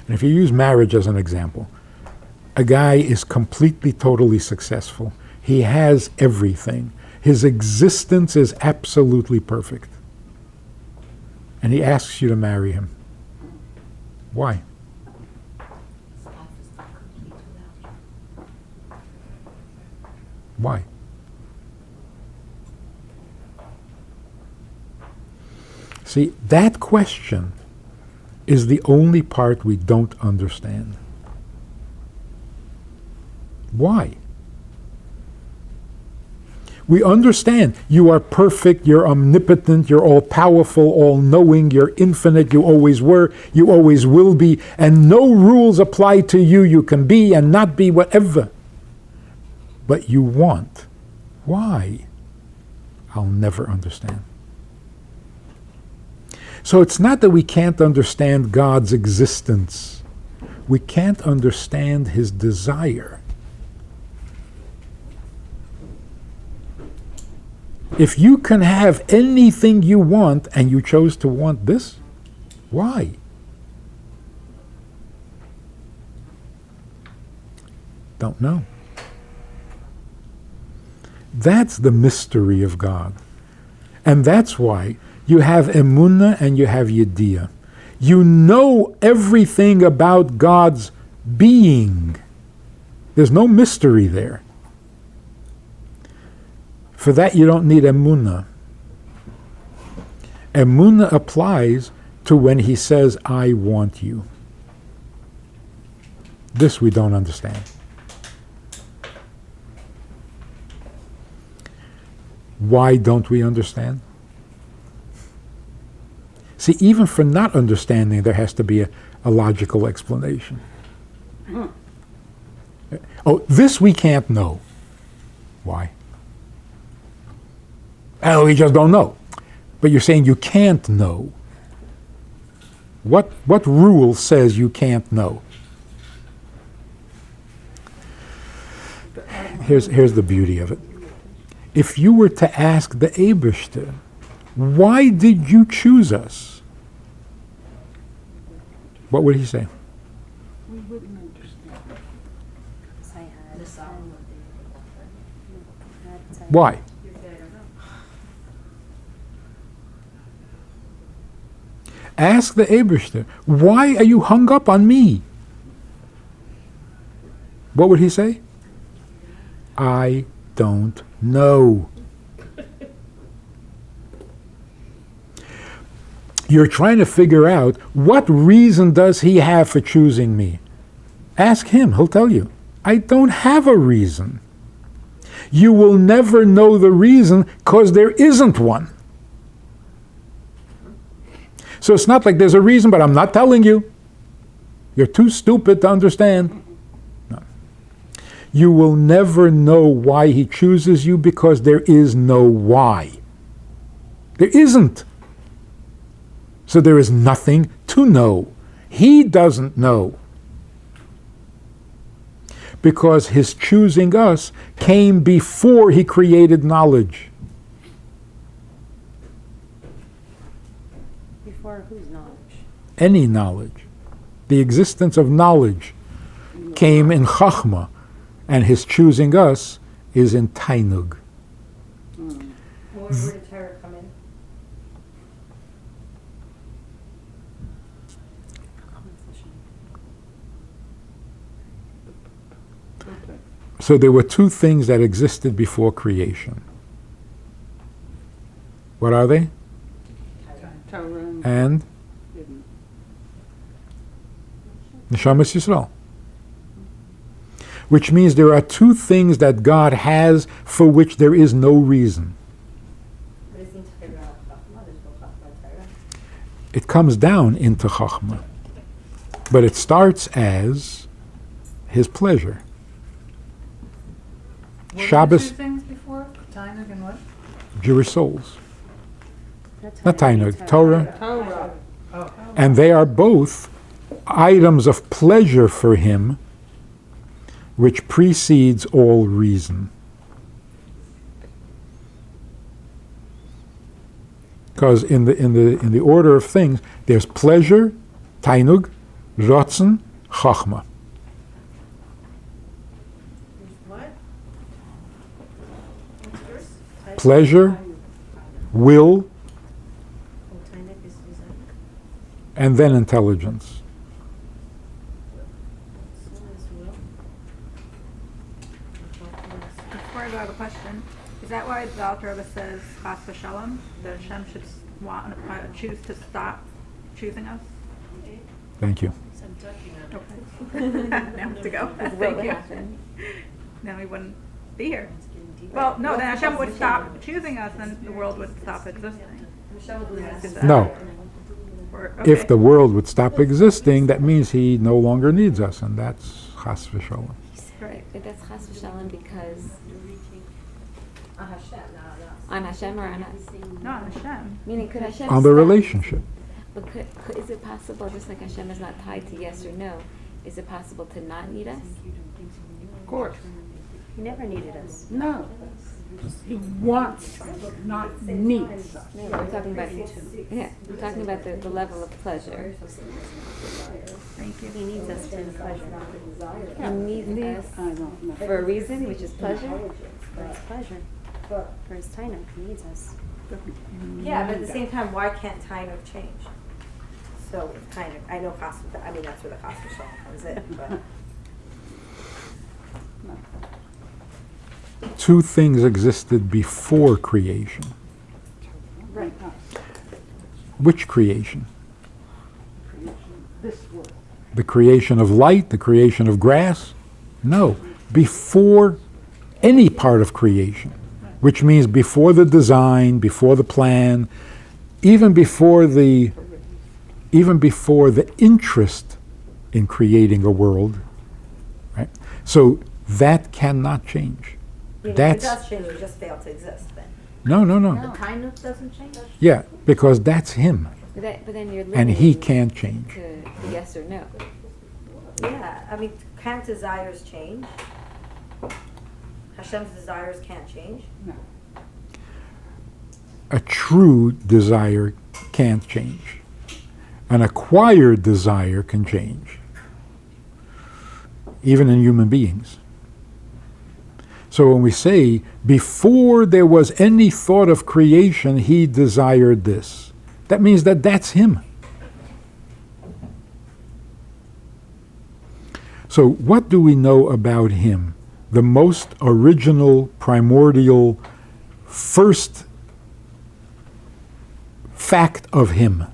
And if you use marriage as an example, a guy is completely, totally successful. He has everything. His existence is absolutely perfect. And he asks you to marry him. Why? Why? See, that question is the only part we don't understand. Why? We understand you are perfect, you're omnipotent, you're all-powerful, all-knowing, you're infinite, you always were, you always will be, and no rules apply to you. You can be and not be whatever. But you want. Why? I'll never understand. So it's not that we can't understand God's existence. We can't understand his desire. If you can have anything you want and you chose to want this, why? Don't know. That's the mystery of God. And that's why you have emunah and you have yediyah. You know everything about God's being. There's no mystery there. For that you don't need emunah. Emunah applies to when he says, I want you. This we don't understand. Why don't we understand? See, even for not understanding, there has to be a logical explanation. Oh, this we can't know. Why? Oh, we just don't know. But you're saying you can't know. What rule says you can't know? Here's the beauty of it. If you were to ask the Eibishter, why did you choose us? What would he say? We wouldn't understand. Why? Ask the Eibishter, why are you hung up on me? What would he say? I don't know. You're trying to figure out, what reason does he have for choosing me? Ask him, he'll tell you. I don't have a reason. You will never know the reason because there isn't one. So it's not like there's a reason, but I'm not telling you. You're too stupid to understand. No. You will never know why he chooses you because there is no why. There isn't. So there is nothing to know. He doesn't know. Because his choosing us came before he created knowledge. Before whose knowledge? Any knowledge. The existence of knowledge came in Chachma, and his choosing us is in Tainug. Where did Torah come in? So there were two things that existed before creation. What are they? Torah And hidden. Neshamas Yisrael. Which means there are two things that God has for which there is no reason. But it seems to figure out Chachma, there's no Chachma Torah. It comes down into Chachma. But it starts as his pleasure. What were the Shabbos, two things before? Tainug and what? Jewish souls. Not Torah. Tainug, Torah. Torah. And they are both items of pleasure for him, which precedes all reason. Because in the order of things, there's pleasure, Tainug, Ratzon, Chachma. What? What's first? Pleasure, will, Oh, Tainuk is design. and then intelligence. So is will. Before I go, I have a question. Is that why the Alter Rebbe says, Chas v'shalom, that Hashem should choose to stop choosing us? Thank you. So I'm talking on it. Okay. Now I have to go. Thank you. Then we wouldn't be here. It's getting deeper. Well, no, then Hashem would stop choosing us, and the world would stop existing. Is that- No. or- If okay. the world would stop existing, that means he no longer needs us, and that's Chas v'shalom. Right, but that's chas v'shalom because On Hashem, no. on Hashem or on us? No, on Hashem. Meaning, could Hashem On the stop- relationship. But is it possible, just like Hashem is not tied to yes or no, is it possible to not need us? Of course. He never needed us. No. He wants us, not needs us. No, I'm talking about, yeah, I'm talking about the level of pleasure. Thank you. He needs us for the pleasure. He needs us I don't know. for a reason, which is pleasure. For his pleasure. For his tainuk, he needs us. Yeah, but at the same time, why can't Tainuk change? So if Tainuk, I know Chas, I mean, that's where the Chas v'shalom comes in, but. Two things existed before creation. Right. Which creation? This world. The creation of light, the creation of grass? No. Before any part of creation, which means before the design, before the plan, even before the interest in creating a world, right? So that cannot change. If That's it does change, we just fail to exist then. no. The Tainuk doesn't change? Yeah, because that's him, But then you're and he limiting can't change. to yes or no. Yeah, I mean, can't desires change? Hashem's desires can't change? No. A true desire can't change. An acquired desire can change, even in human beings. So when we say, before there was any thought of creation, he desired this, that means that that's him. So what do we know about him? The most original, primordial, first fact of him.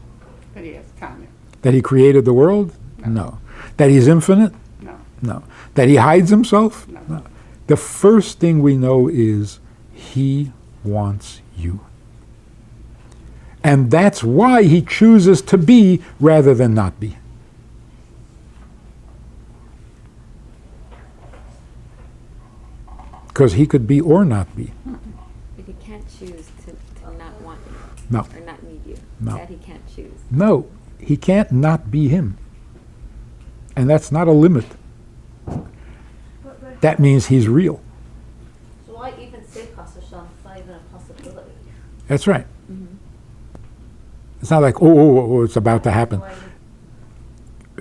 But he has time. That he created the world? No. That he's infinite? No. No. That he hides himself? No. The first thing we know is he wants you. And that's why he chooses to be rather than not be. Because he could be or not be. But he can't choose to not want you. No. Or not need you. No. That he can't choose. No, he can't not be him. And that's not a limit. That means he's real. So why even say Chas Hashem? It's not even a possibility. That's right. It's not like, oh, it's about to happen.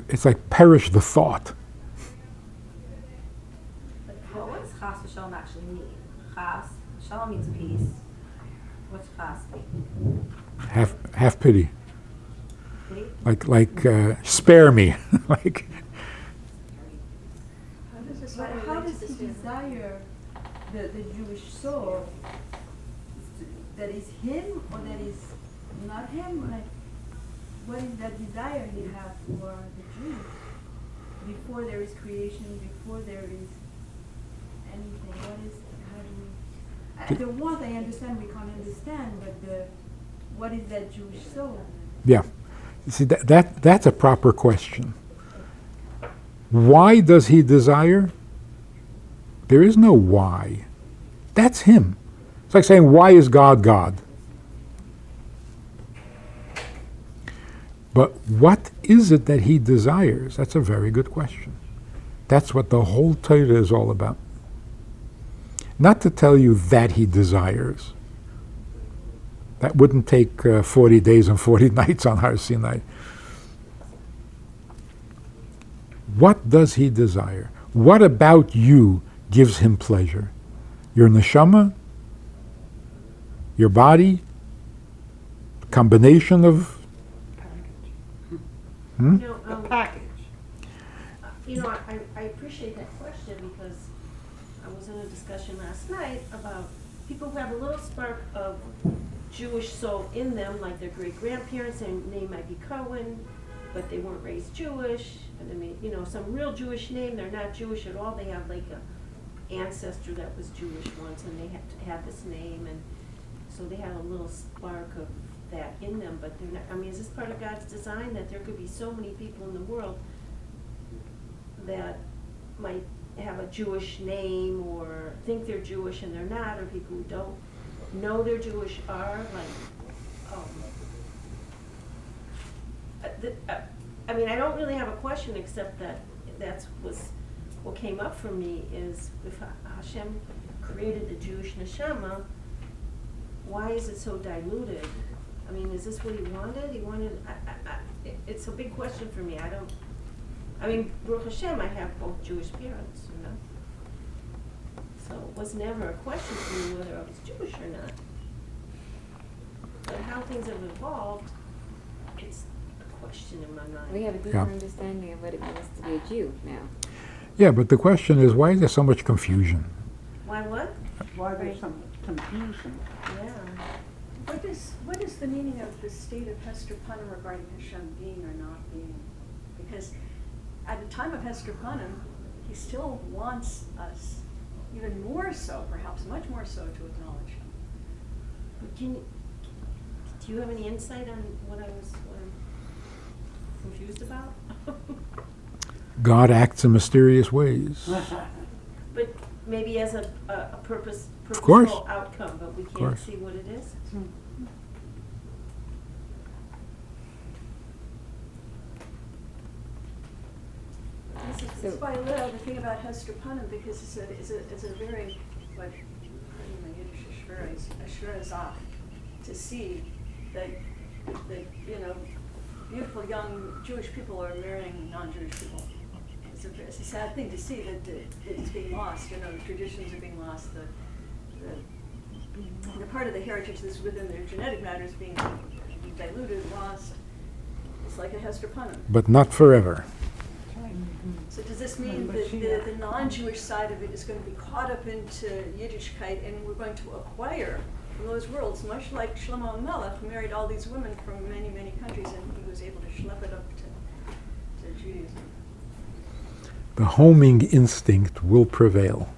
It's like perish the thought. Well, what does Chas Hashem actually mean? Chas, Shalom means peace. What's Chas mean? Have pity. Pity? Like spare me. Like, How does he desire the Jewish soul? That is him or that is not him? Like, what is that desire he has for the Jews? Before there is creation, before there is anything, what is, how do we, the want I understand, we can't understand, but what is that Jewish soul? yeah. You see, that's a proper question. Why does he desire? There is no why. That's him. It's like saying, why is God God? But what is it that he desires? That's a very good question. That's what the whole Torah is all about. Not to tell you that he desires. That wouldn't take 40 days and 40 nights on Har Sinai. What does he desire? What about you gives him pleasure? Your neshama? Your body? Combination of... You know, The package. I appreciate that question because I was in a discussion last night about people who have a little spark of Jewish soul in them, like their great-grandparents, their name might be Cohen, but they weren't raised Jewish, and they may, some real Jewish name, they're not Jewish at all, they have like a ancestor that was Jewish once, and they had this name, and so they have a little spark of that in them, but they're not, is this part of God's design that there could be so many people in the world that might have a Jewish name or think they're Jewish and they're not, or people who don't know they're Jewish are, I don't really have a question except that was what came up for me is if Hashem created the Jewish neshama, why is it so diluted? Is this what he wanted? It's a big question for me. Baruch Hashem, I have both Jewish parents, So it was never a question for me whether I was Jewish or not. But how things have evolved, it's a question in my mind. We have a deeper understanding of what it means to be a Jew now. Yeah, but the question is, why is there so much confusion? Why what? Why there's some confusion. Yeah. What is the meaning of the state of Hester Punim regarding Hashem being or not being? Because at the time of Hester Punim, he still wants us, even more so, perhaps much more so, to acknowledge him. Do you have any insight on what I'm confused about? God acts in mysterious ways. But maybe as a purposeful course. outcome, but we can't course. see what it is. That's why I love the thing about Hester Punim, because it's a very, what, in Yiddish, a schwere Sache, to see that beautiful young Jewish people are marrying non-Jewish people. It's a sad thing to see that it's being lost. The traditions are being lost. The part of the heritage that's within their genetic matter is being diluted, lost. It's like a Hester Punim. But not forever. So does this mean that the non-Jewish side of it is going to be caught up into Yiddishkeit, and we're going to acquire from those worlds, much like Shlomo Melech, who married all these women from many, many countries, and he was able to schlep it up to Judaism? The homing instinct will prevail.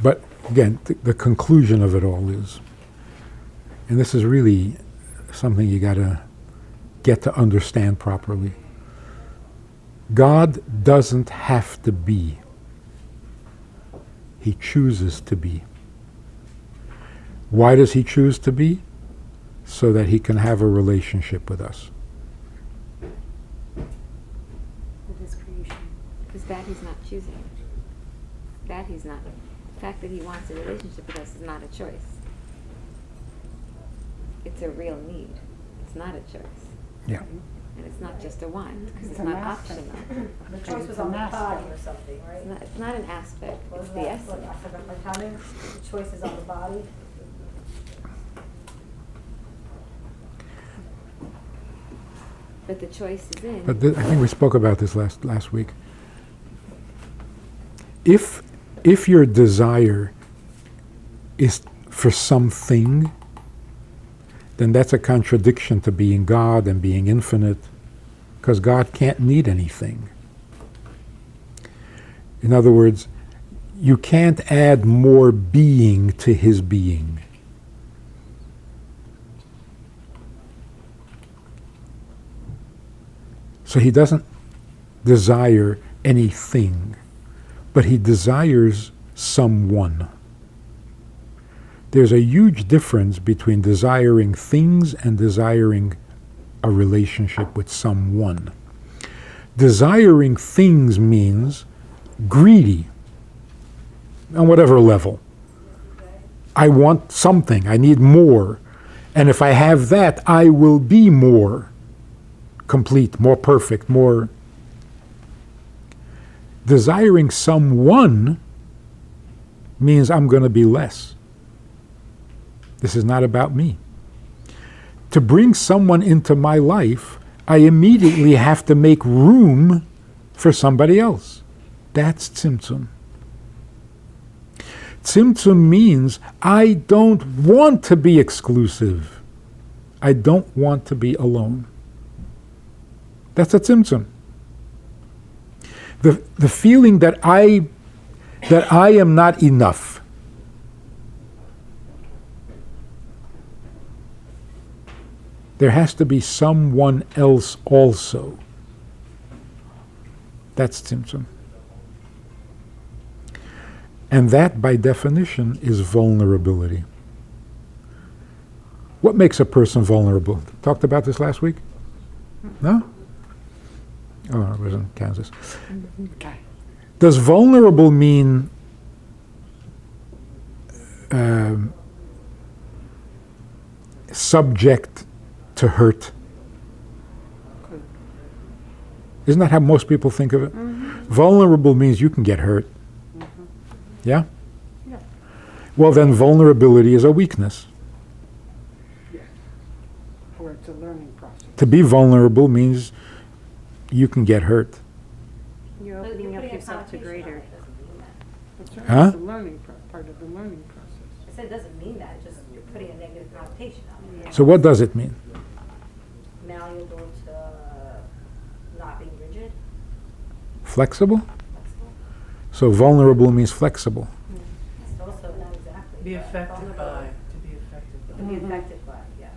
But again, the conclusion of it all is, and this is really something you got to get to understand properly. God doesn't have to be. He chooses to be. Why does he choose to be? So that he can have a relationship with us. With his creation. Because that he's not choosing. That he's not. The fact that he wants a relationship with us is not a choice. It's a real need. It's not a choice. Yeah. And it's not just a want, because it's an not aspect. optional. The choice was on the body or something, right? It's not an aspect, What it's was the that? essence. Like, I forgot my timing. The choice is on the body. But the choice is in. But I think we spoke about this last week. If your desire is for something, then that's a contradiction to being God and being infinite, because God can't need anything. In other words, you can't add more being to his being. So he doesn't desire anything, but he desires someone. There's a huge difference between desiring things and desiring a relationship with someone. Desiring things means greedy on whatever level. I want something, I need more. And if I have that, I will be more complete, more perfect, more. Desiring someone means I'm going to be less. This is not about me. To bring someone into my life, I immediately have to make room for somebody else. That's tzimtzum. Tzimtzum means I don't want to be exclusive. I don't want to be alone. That's a tzimtzum. The feeling that I am not enough. There has to be someone else also. That's tzimtzum. And that, by definition, is vulnerability. What makes a person vulnerable? Talked about this last week? No? Oh, it was in Kansas. Okay. Does vulnerable mean subject to hurt? Good. Isn't that how most people think of it? Vulnerable means you can get hurt. Yeah? Yeah. Well, then vulnerability is a weakness. Yes. Or it's a learning process. To be vulnerable means you can get hurt. You're But opening you're up putting a yourself to connotation on greater. it, doesn't mean that. That's right. Huh? It's a learning part of the learning process. I said it doesn't mean that, just you're putting a negative connotation on it. So what does it mean? Malleable to not being rigid, Flexible? flexible. So vulnerable means flexible. It's also not exactly. Be but affected vulnerable. by, to be affected To by. be affected by, yes.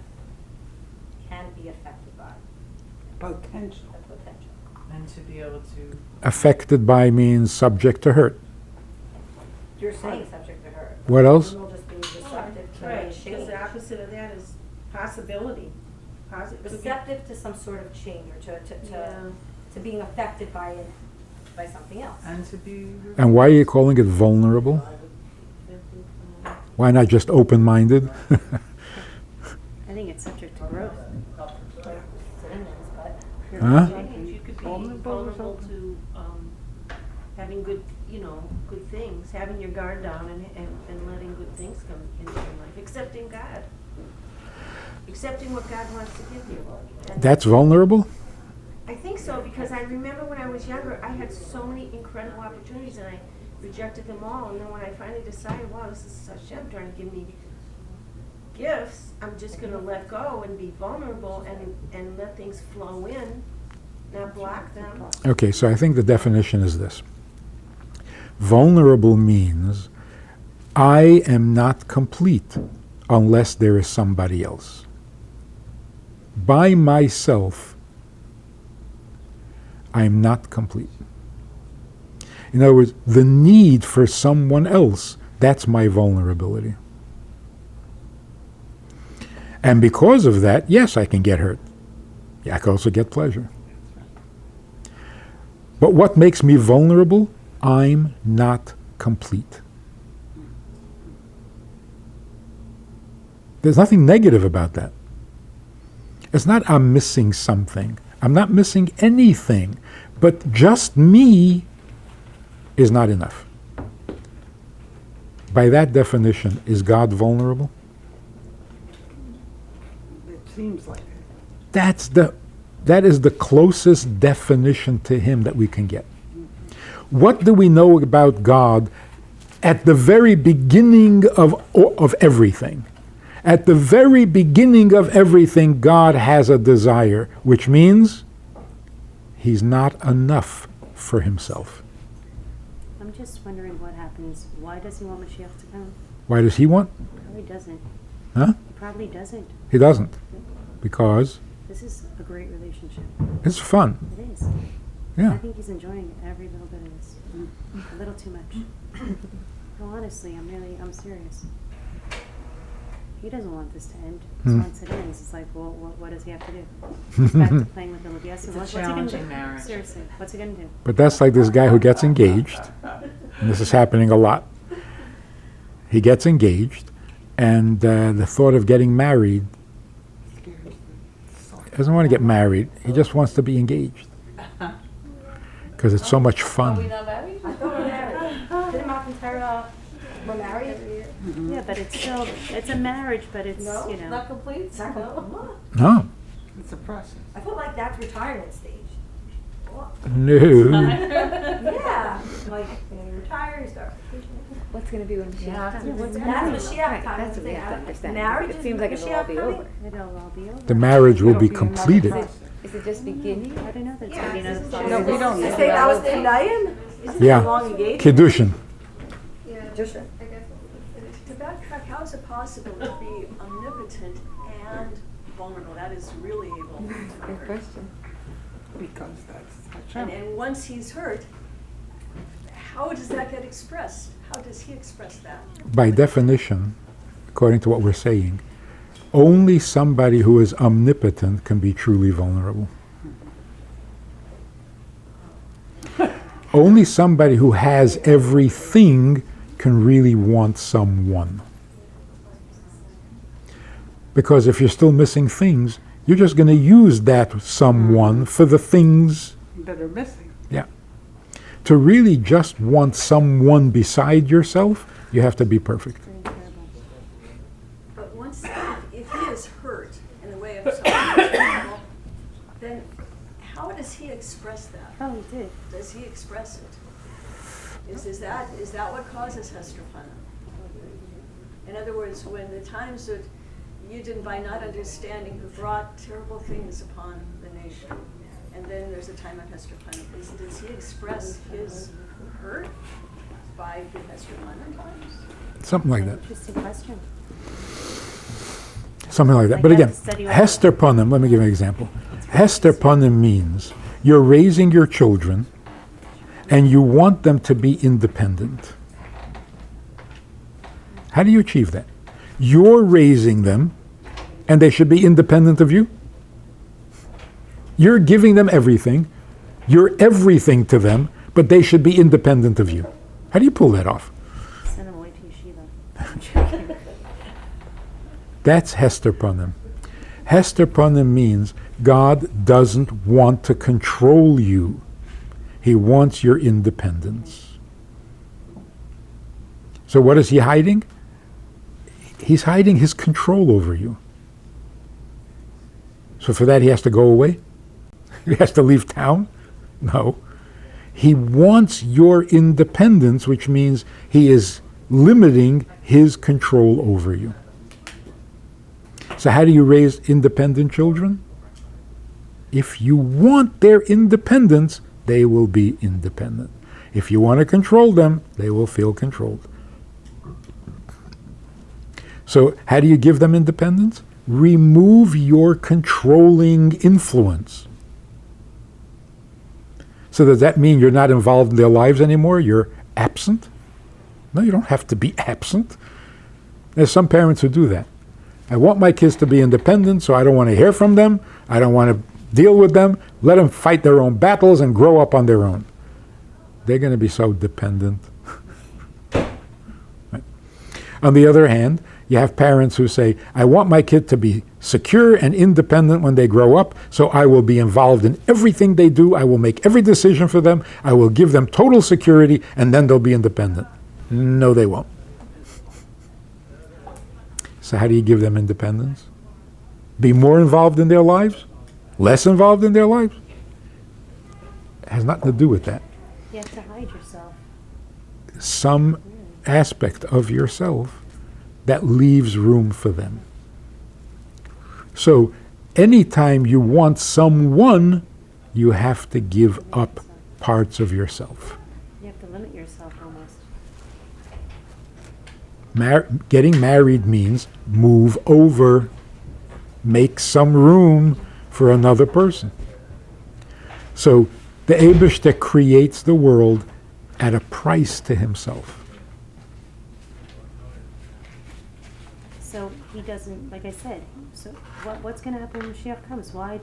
Can be affected by, Potential. the potential. And to be able to, Affected by means subject to hurt. You're saying subject to hurt. What else? Vulnerable just being receptive to Right, change. because the opposite of that is possibility. Receptive to some sort of change or to being affected by it, by something else. and to be. And why are you calling it vulnerable? Why not just open-minded? I think it's subject to growth. Synonyms, but Huh? You could be Vulnerable is vulnerable open. to having good, good things, having your guard down and letting good things come into your life, accepting God. accepting what God wants to give you. And That's vulnerable? I think so, because I remember when I was younger, I had so many incredible opportunities and I rejected them all. And then when I finally decided, wow, this is Hashem trying to give me gifts, I'm just going to let go and be vulnerable and let things flow in, not block them. Okay, so I think the definition is this. Vulnerable means I am not complete unless there is somebody else. By myself, I am not complete. In other words, the need for someone else, that's my vulnerability. And because of that, yes, I can get hurt. I can also get pleasure. But what makes me vulnerable? I'm not complete. There's nothing negative about that. It's not I'm missing something. I'm not missing anything. But just me is not enough. By that definition, is God vulnerable? It seems like it. That is the closest definition to him that we can get. What do we know about God at the very beginning of everything? At the very beginning of everything, God has a desire, which means he's not enough for himself. I'm just wondering what happens. Why does he want Mashiach to come? Why does he want? He probably doesn't. Huh? He probably doesn't. He doesn't. Because This is a great relationship. it's fun. It is. I Yeah. think he's enjoying every little bit of this. A little too much. No, honestly, I'm serious. He doesn't want this to end. Because once it ends, it's like, well, what does he have to do? He's back to playing with the yes. It's a What's he gonna challenging do? marriage. Seriously, what's he gonna do? But that's like this guy who gets engaged, and this is happening a lot. He gets engaged, and the thought of getting married, he doesn't want to get married. He just wants to be engaged. Because it's so much Are we fun. not married? I thought we're married. Didn't Mark and Tara, we're married every year? Yeah, but it's still, it's a marriage, but it's, No, you know. Not complete? It's not No. No. It's a process. I feel like that's retirement stage. No. Yeah, like, you retire, you start vacation. What's going to be when Mashiach Yeah, comes? what's That's Mashiach Right, time. that's what we have to understand. Marriage It seems like it'll all be over. It'll all be over. The marriage will It'll be be another completed. process. Is it just beginning? I don't know that it's Yeah, gonna be another isn't process. No, we don't You know. say that was the Finite? Isn't Yeah. it a long engagement? Kiddushin. Just To backtrack, how is it possible to be omnipotent and vulnerable? That is really a vulnerable Good word. question. Because that's And, Hashem. and once he's hurt, how does that get expressed? How does he express that? By definition, according to what we're saying, only somebody who is omnipotent can be truly vulnerable. Only somebody who has everything can really want someone. Because if you're still missing things, you're just going to use that someone for the things. That are missing. Yeah. To really just want someone beside yourself, you have to be perfect. Very terrible. But once, if he is hurt in the way of something vulnerable, then how does he express that? Oh, he did. Does he express it? Is that what causes Hestrapana? In other words, when the times that you did by not understanding who brought terrible things upon the nation, and then there's a time of Hestrapana. Does he express his hurt by the Hestrapana times? Something like that. Interesting question. Something like that. Like But I again, have to study all Hester Punim, let me give you an example. Hester Punim means you're raising your children and you want them to be independent. How do you achieve that? You're raising them and they should be independent of you. You're giving them everything. You're everything to them, but they should be independent of you. How do you pull that off? Send him away to yeshiva. That's Hester Punim. Hester Punim means God doesn't want to control you. He wants your independence. So what is he hiding? He's hiding his control over you. So for that he has to go away? He has to leave town? No. He wants your independence, which means he is limiting his control over you. So how do you raise independent children? If you want their independence, they will be independent. If you want to control them, they will feel controlled. So how do you give them independence? Remove your controlling influence. So does that mean you're not involved in their lives anymore? You're absent? No, you don't have to be absent. There's some parents who do that. I want my kids to be independent, so I don't want to hear from them. I don't want to deal with them. Let them fight their own battles and grow up on their own. They're going to be so dependent. Right. On the other hand, you have parents who say, I want my kid to be secure and independent when they grow up, so I will be involved in everything they do. I will make every decision for them. I will give them total security, and then they'll be independent. No, they won't. So how do you give them independence? Be more involved in their lives? Less involved in their lives? It has nothing to do with that. You have to hide yourself. Some aspect of yourself that leaves room for them. So anytime you want someone, you have to give up parts of yourself. You have to limit yourself almost. Getting married means move over, make some room for another person. So the Eibishter creates the world at a price to himself. So he doesn't, like I said, so what's going to happen when Mashiach comes? Why?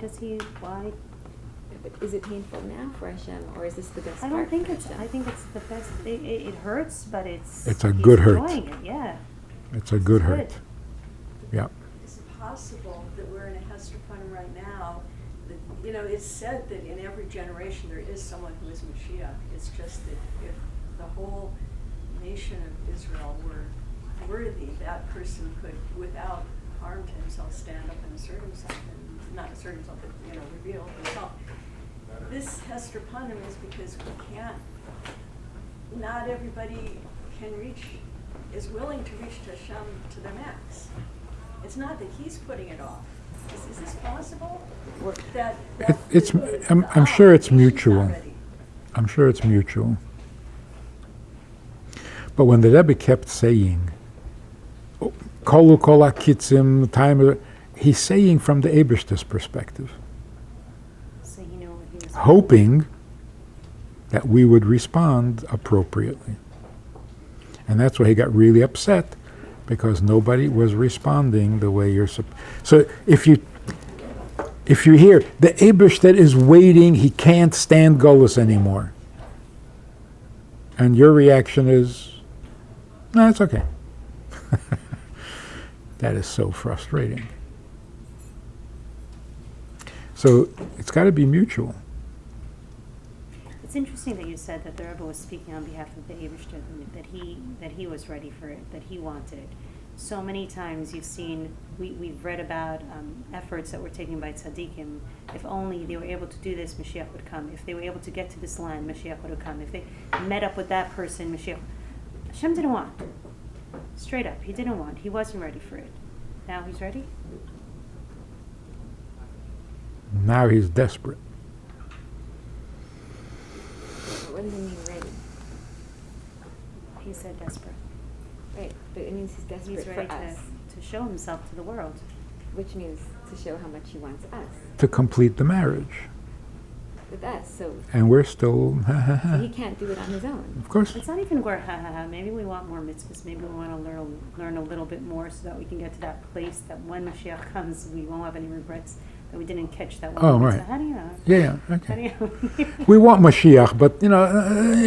But is it painful now for Hashem, or is this the best I part don't think for it's, Hashem? I think it's the best, it hurts, but it's a good hurt. enjoying it, yeah. It's a good hurt. Yeah. Is it possible that we're in a Hesterpunum right now? That, it's said that in every generation there is someone who is Mashiach. It's just that if the whole nation of Israel were worthy, that person could, without harm to himself, stand up and assert himself, and not assert himself, but reveal himself. This Hesterpunum is because we can't. Not everybody is willing to reach to Hashem to their max. It's not that he's putting it off. Is this possible? I'm sure it's mutual. I'm sure it's mutual. But when the Rebbe kept saying, Kolu kol akitzim, time, he's saying from the Eibishter's perspective, So you know what he was hoping that we would respond appropriately. And that's why he got really upset, because nobody was responding the way you're supposed. So if you hear the Eibishter is waiting, he can't stand Golus anymore, and your reaction is, no, it's okay. That is so frustrating. So it's got to be mutual. It's interesting that you said that the Rebbe was speaking on behalf of the Eibishter, that he was ready for it, that he wanted it. So many times you've seen, we've read about efforts that were taken by tzaddikim. If only they were able to do this, Mashiach would come. If they were able to get to this land, Mashiach would have come. If they met up with that person, Mashiach. Hashem didn't want. Straight up, he didn't want. He wasn't ready for it. Now he's ready? Now he's desperate. What does it mean, ready? He said desperate. Right, but it means he's desperate He's ready for us, to show himself to the world. which means to show how much he wants us To complete the marriage. with us. So And we're still, he can't do it on his own. of course. It's not even where maybe we want more mitzvahs. Maybe we want to learn a little bit more so that we can get to that place that when Mashiach comes, we won't have any regrets that we didn't catch that one. Oh, mitzvah. right. How do you know? Yeah, How do okay. you? We want Mashiach, but, We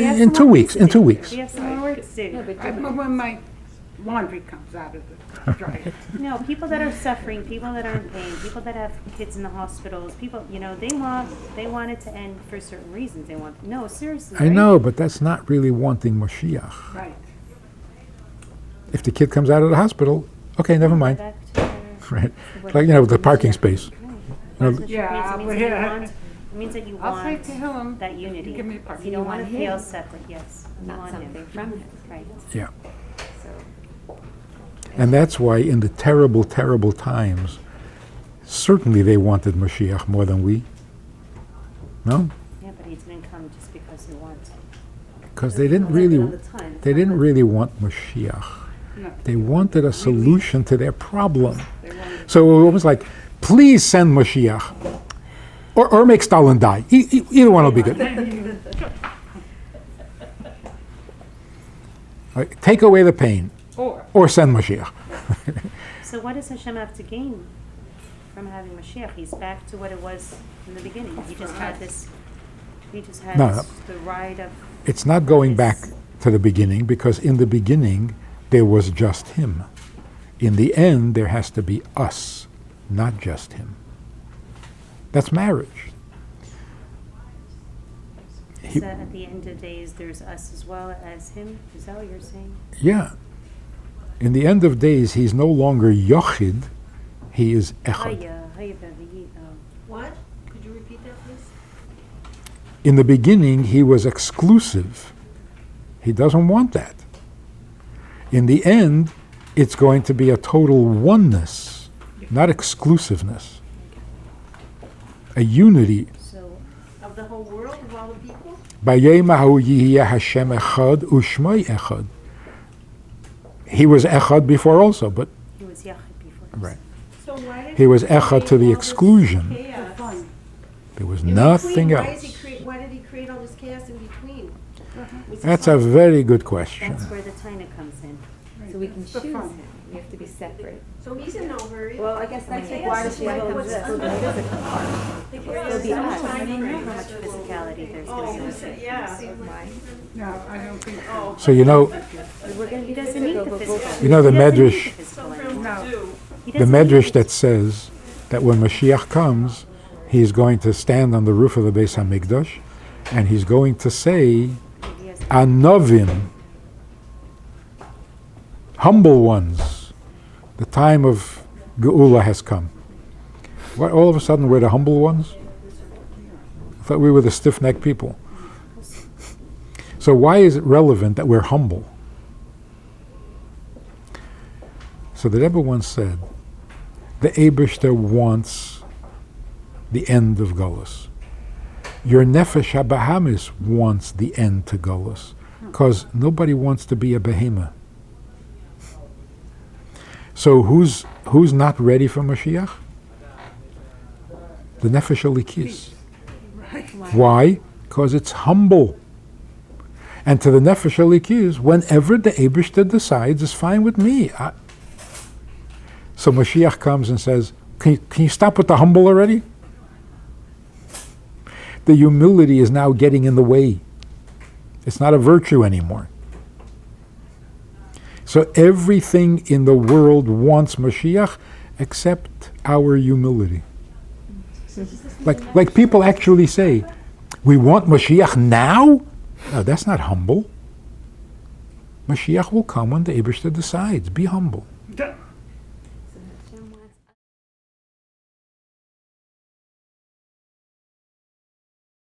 have in some 2 more weeks, work in to 2 do. weeks. We have some more work to do. No, but When my laundry comes out of the dryer. No, people that are suffering, people that are in pain, people that have kids in the hospitals, people, they want it to end for certain reasons. No, seriously. I right? know, but that's not really wanting Mashiach. Right. If the kid comes out of the hospital, okay, never mind. Back to Right. what- Like, the parking space. Right. That's what Yeah, it means. but It means that you yeah, want. It means that you I'll say want to him, that unity. give me a part. You don't want to feel him, separate. Yes, you not want something him. from him. Right. Yeah. So And that's why in the terrible, terrible times, certainly they wanted Mashiach more than we. No? Yeah, but he didn't come just because he wants. Because they didn't really want Mashiach. No. They wanted a solution to their problem. So it was like, please send Mashiach. Or make Stalin die. Either one will be good. Take away the pain. Or send Mashiach. So what does Hashem have to gain from having Mashiach? He's back to what it was in the beginning. He just had this. He just had No. the ride of. It's not going back to the beginning, because in the beginning there was just him. In the end there has to be us, not just him. That's marriage. So at the end of days, there's us as well as him. Is that what you're saying? Yeah. In the end of days, he's no longer Yochid, he is Echad. What? Could you repeat that, please? In the beginning, he was exclusive. He doesn't want that. In the end, it's going to be a total oneness, not exclusiveness. A unity. So, Of the whole world, of all the people? Bayom hahu yihiyeh Hashem echad u'shmoi echad. He was echad before also, but he was Yachid before. right. So why did He was create echad to the all this exclusion. chaos? There was In nothing between, else. Why did he create all this chaos in between? Was That's this a very good question. That's where the Taina comes in. so we can It's the choose fun. him. We have to be separate. So he's in no hurry. Well, I guess that's chaos why is does like he what's exist? under The the- physical part. the It'll chaos be is us. I shining don't know right how much now. physicality there's Oh, going to be. yeah. Why? No, I don't think so. So you know, We're going to be He doesn't need the physical, but physical. you know the He doesn't need Medrash, the physical So for him anymore. to do. He the doesn't need Medrash it. that says that when Mashiach comes, he's going to stand on the roof of the Beis Hamikdash, and he's going to say, He has Anovim, humble ones, the time of Geula has come. What, all of a sudden we're the humble ones? I thought we were the stiff-necked people. So why is it relevant that we're humble? So the Rebbe once said, the Eibishter wants the end of Golus. Your Nefesh HaBahamis wants the end to Golus, because nobody wants to be a behemoth. So who's not ready for Mashiach? The Nefesh Elikis. Why? Because it's humble. And to the Nefesh Elikis, whenever the Eibishter decides, it's fine with me. So Mashiach comes and says, can you stop with the humble already? The humility is now getting in the way. It's not a virtue anymore. So everything in the world wants Mashiach except our humility. Like people actually say, we want Mashiach now? No, that's not humble. Mashiach will come when the Eibishter decides. Be humble.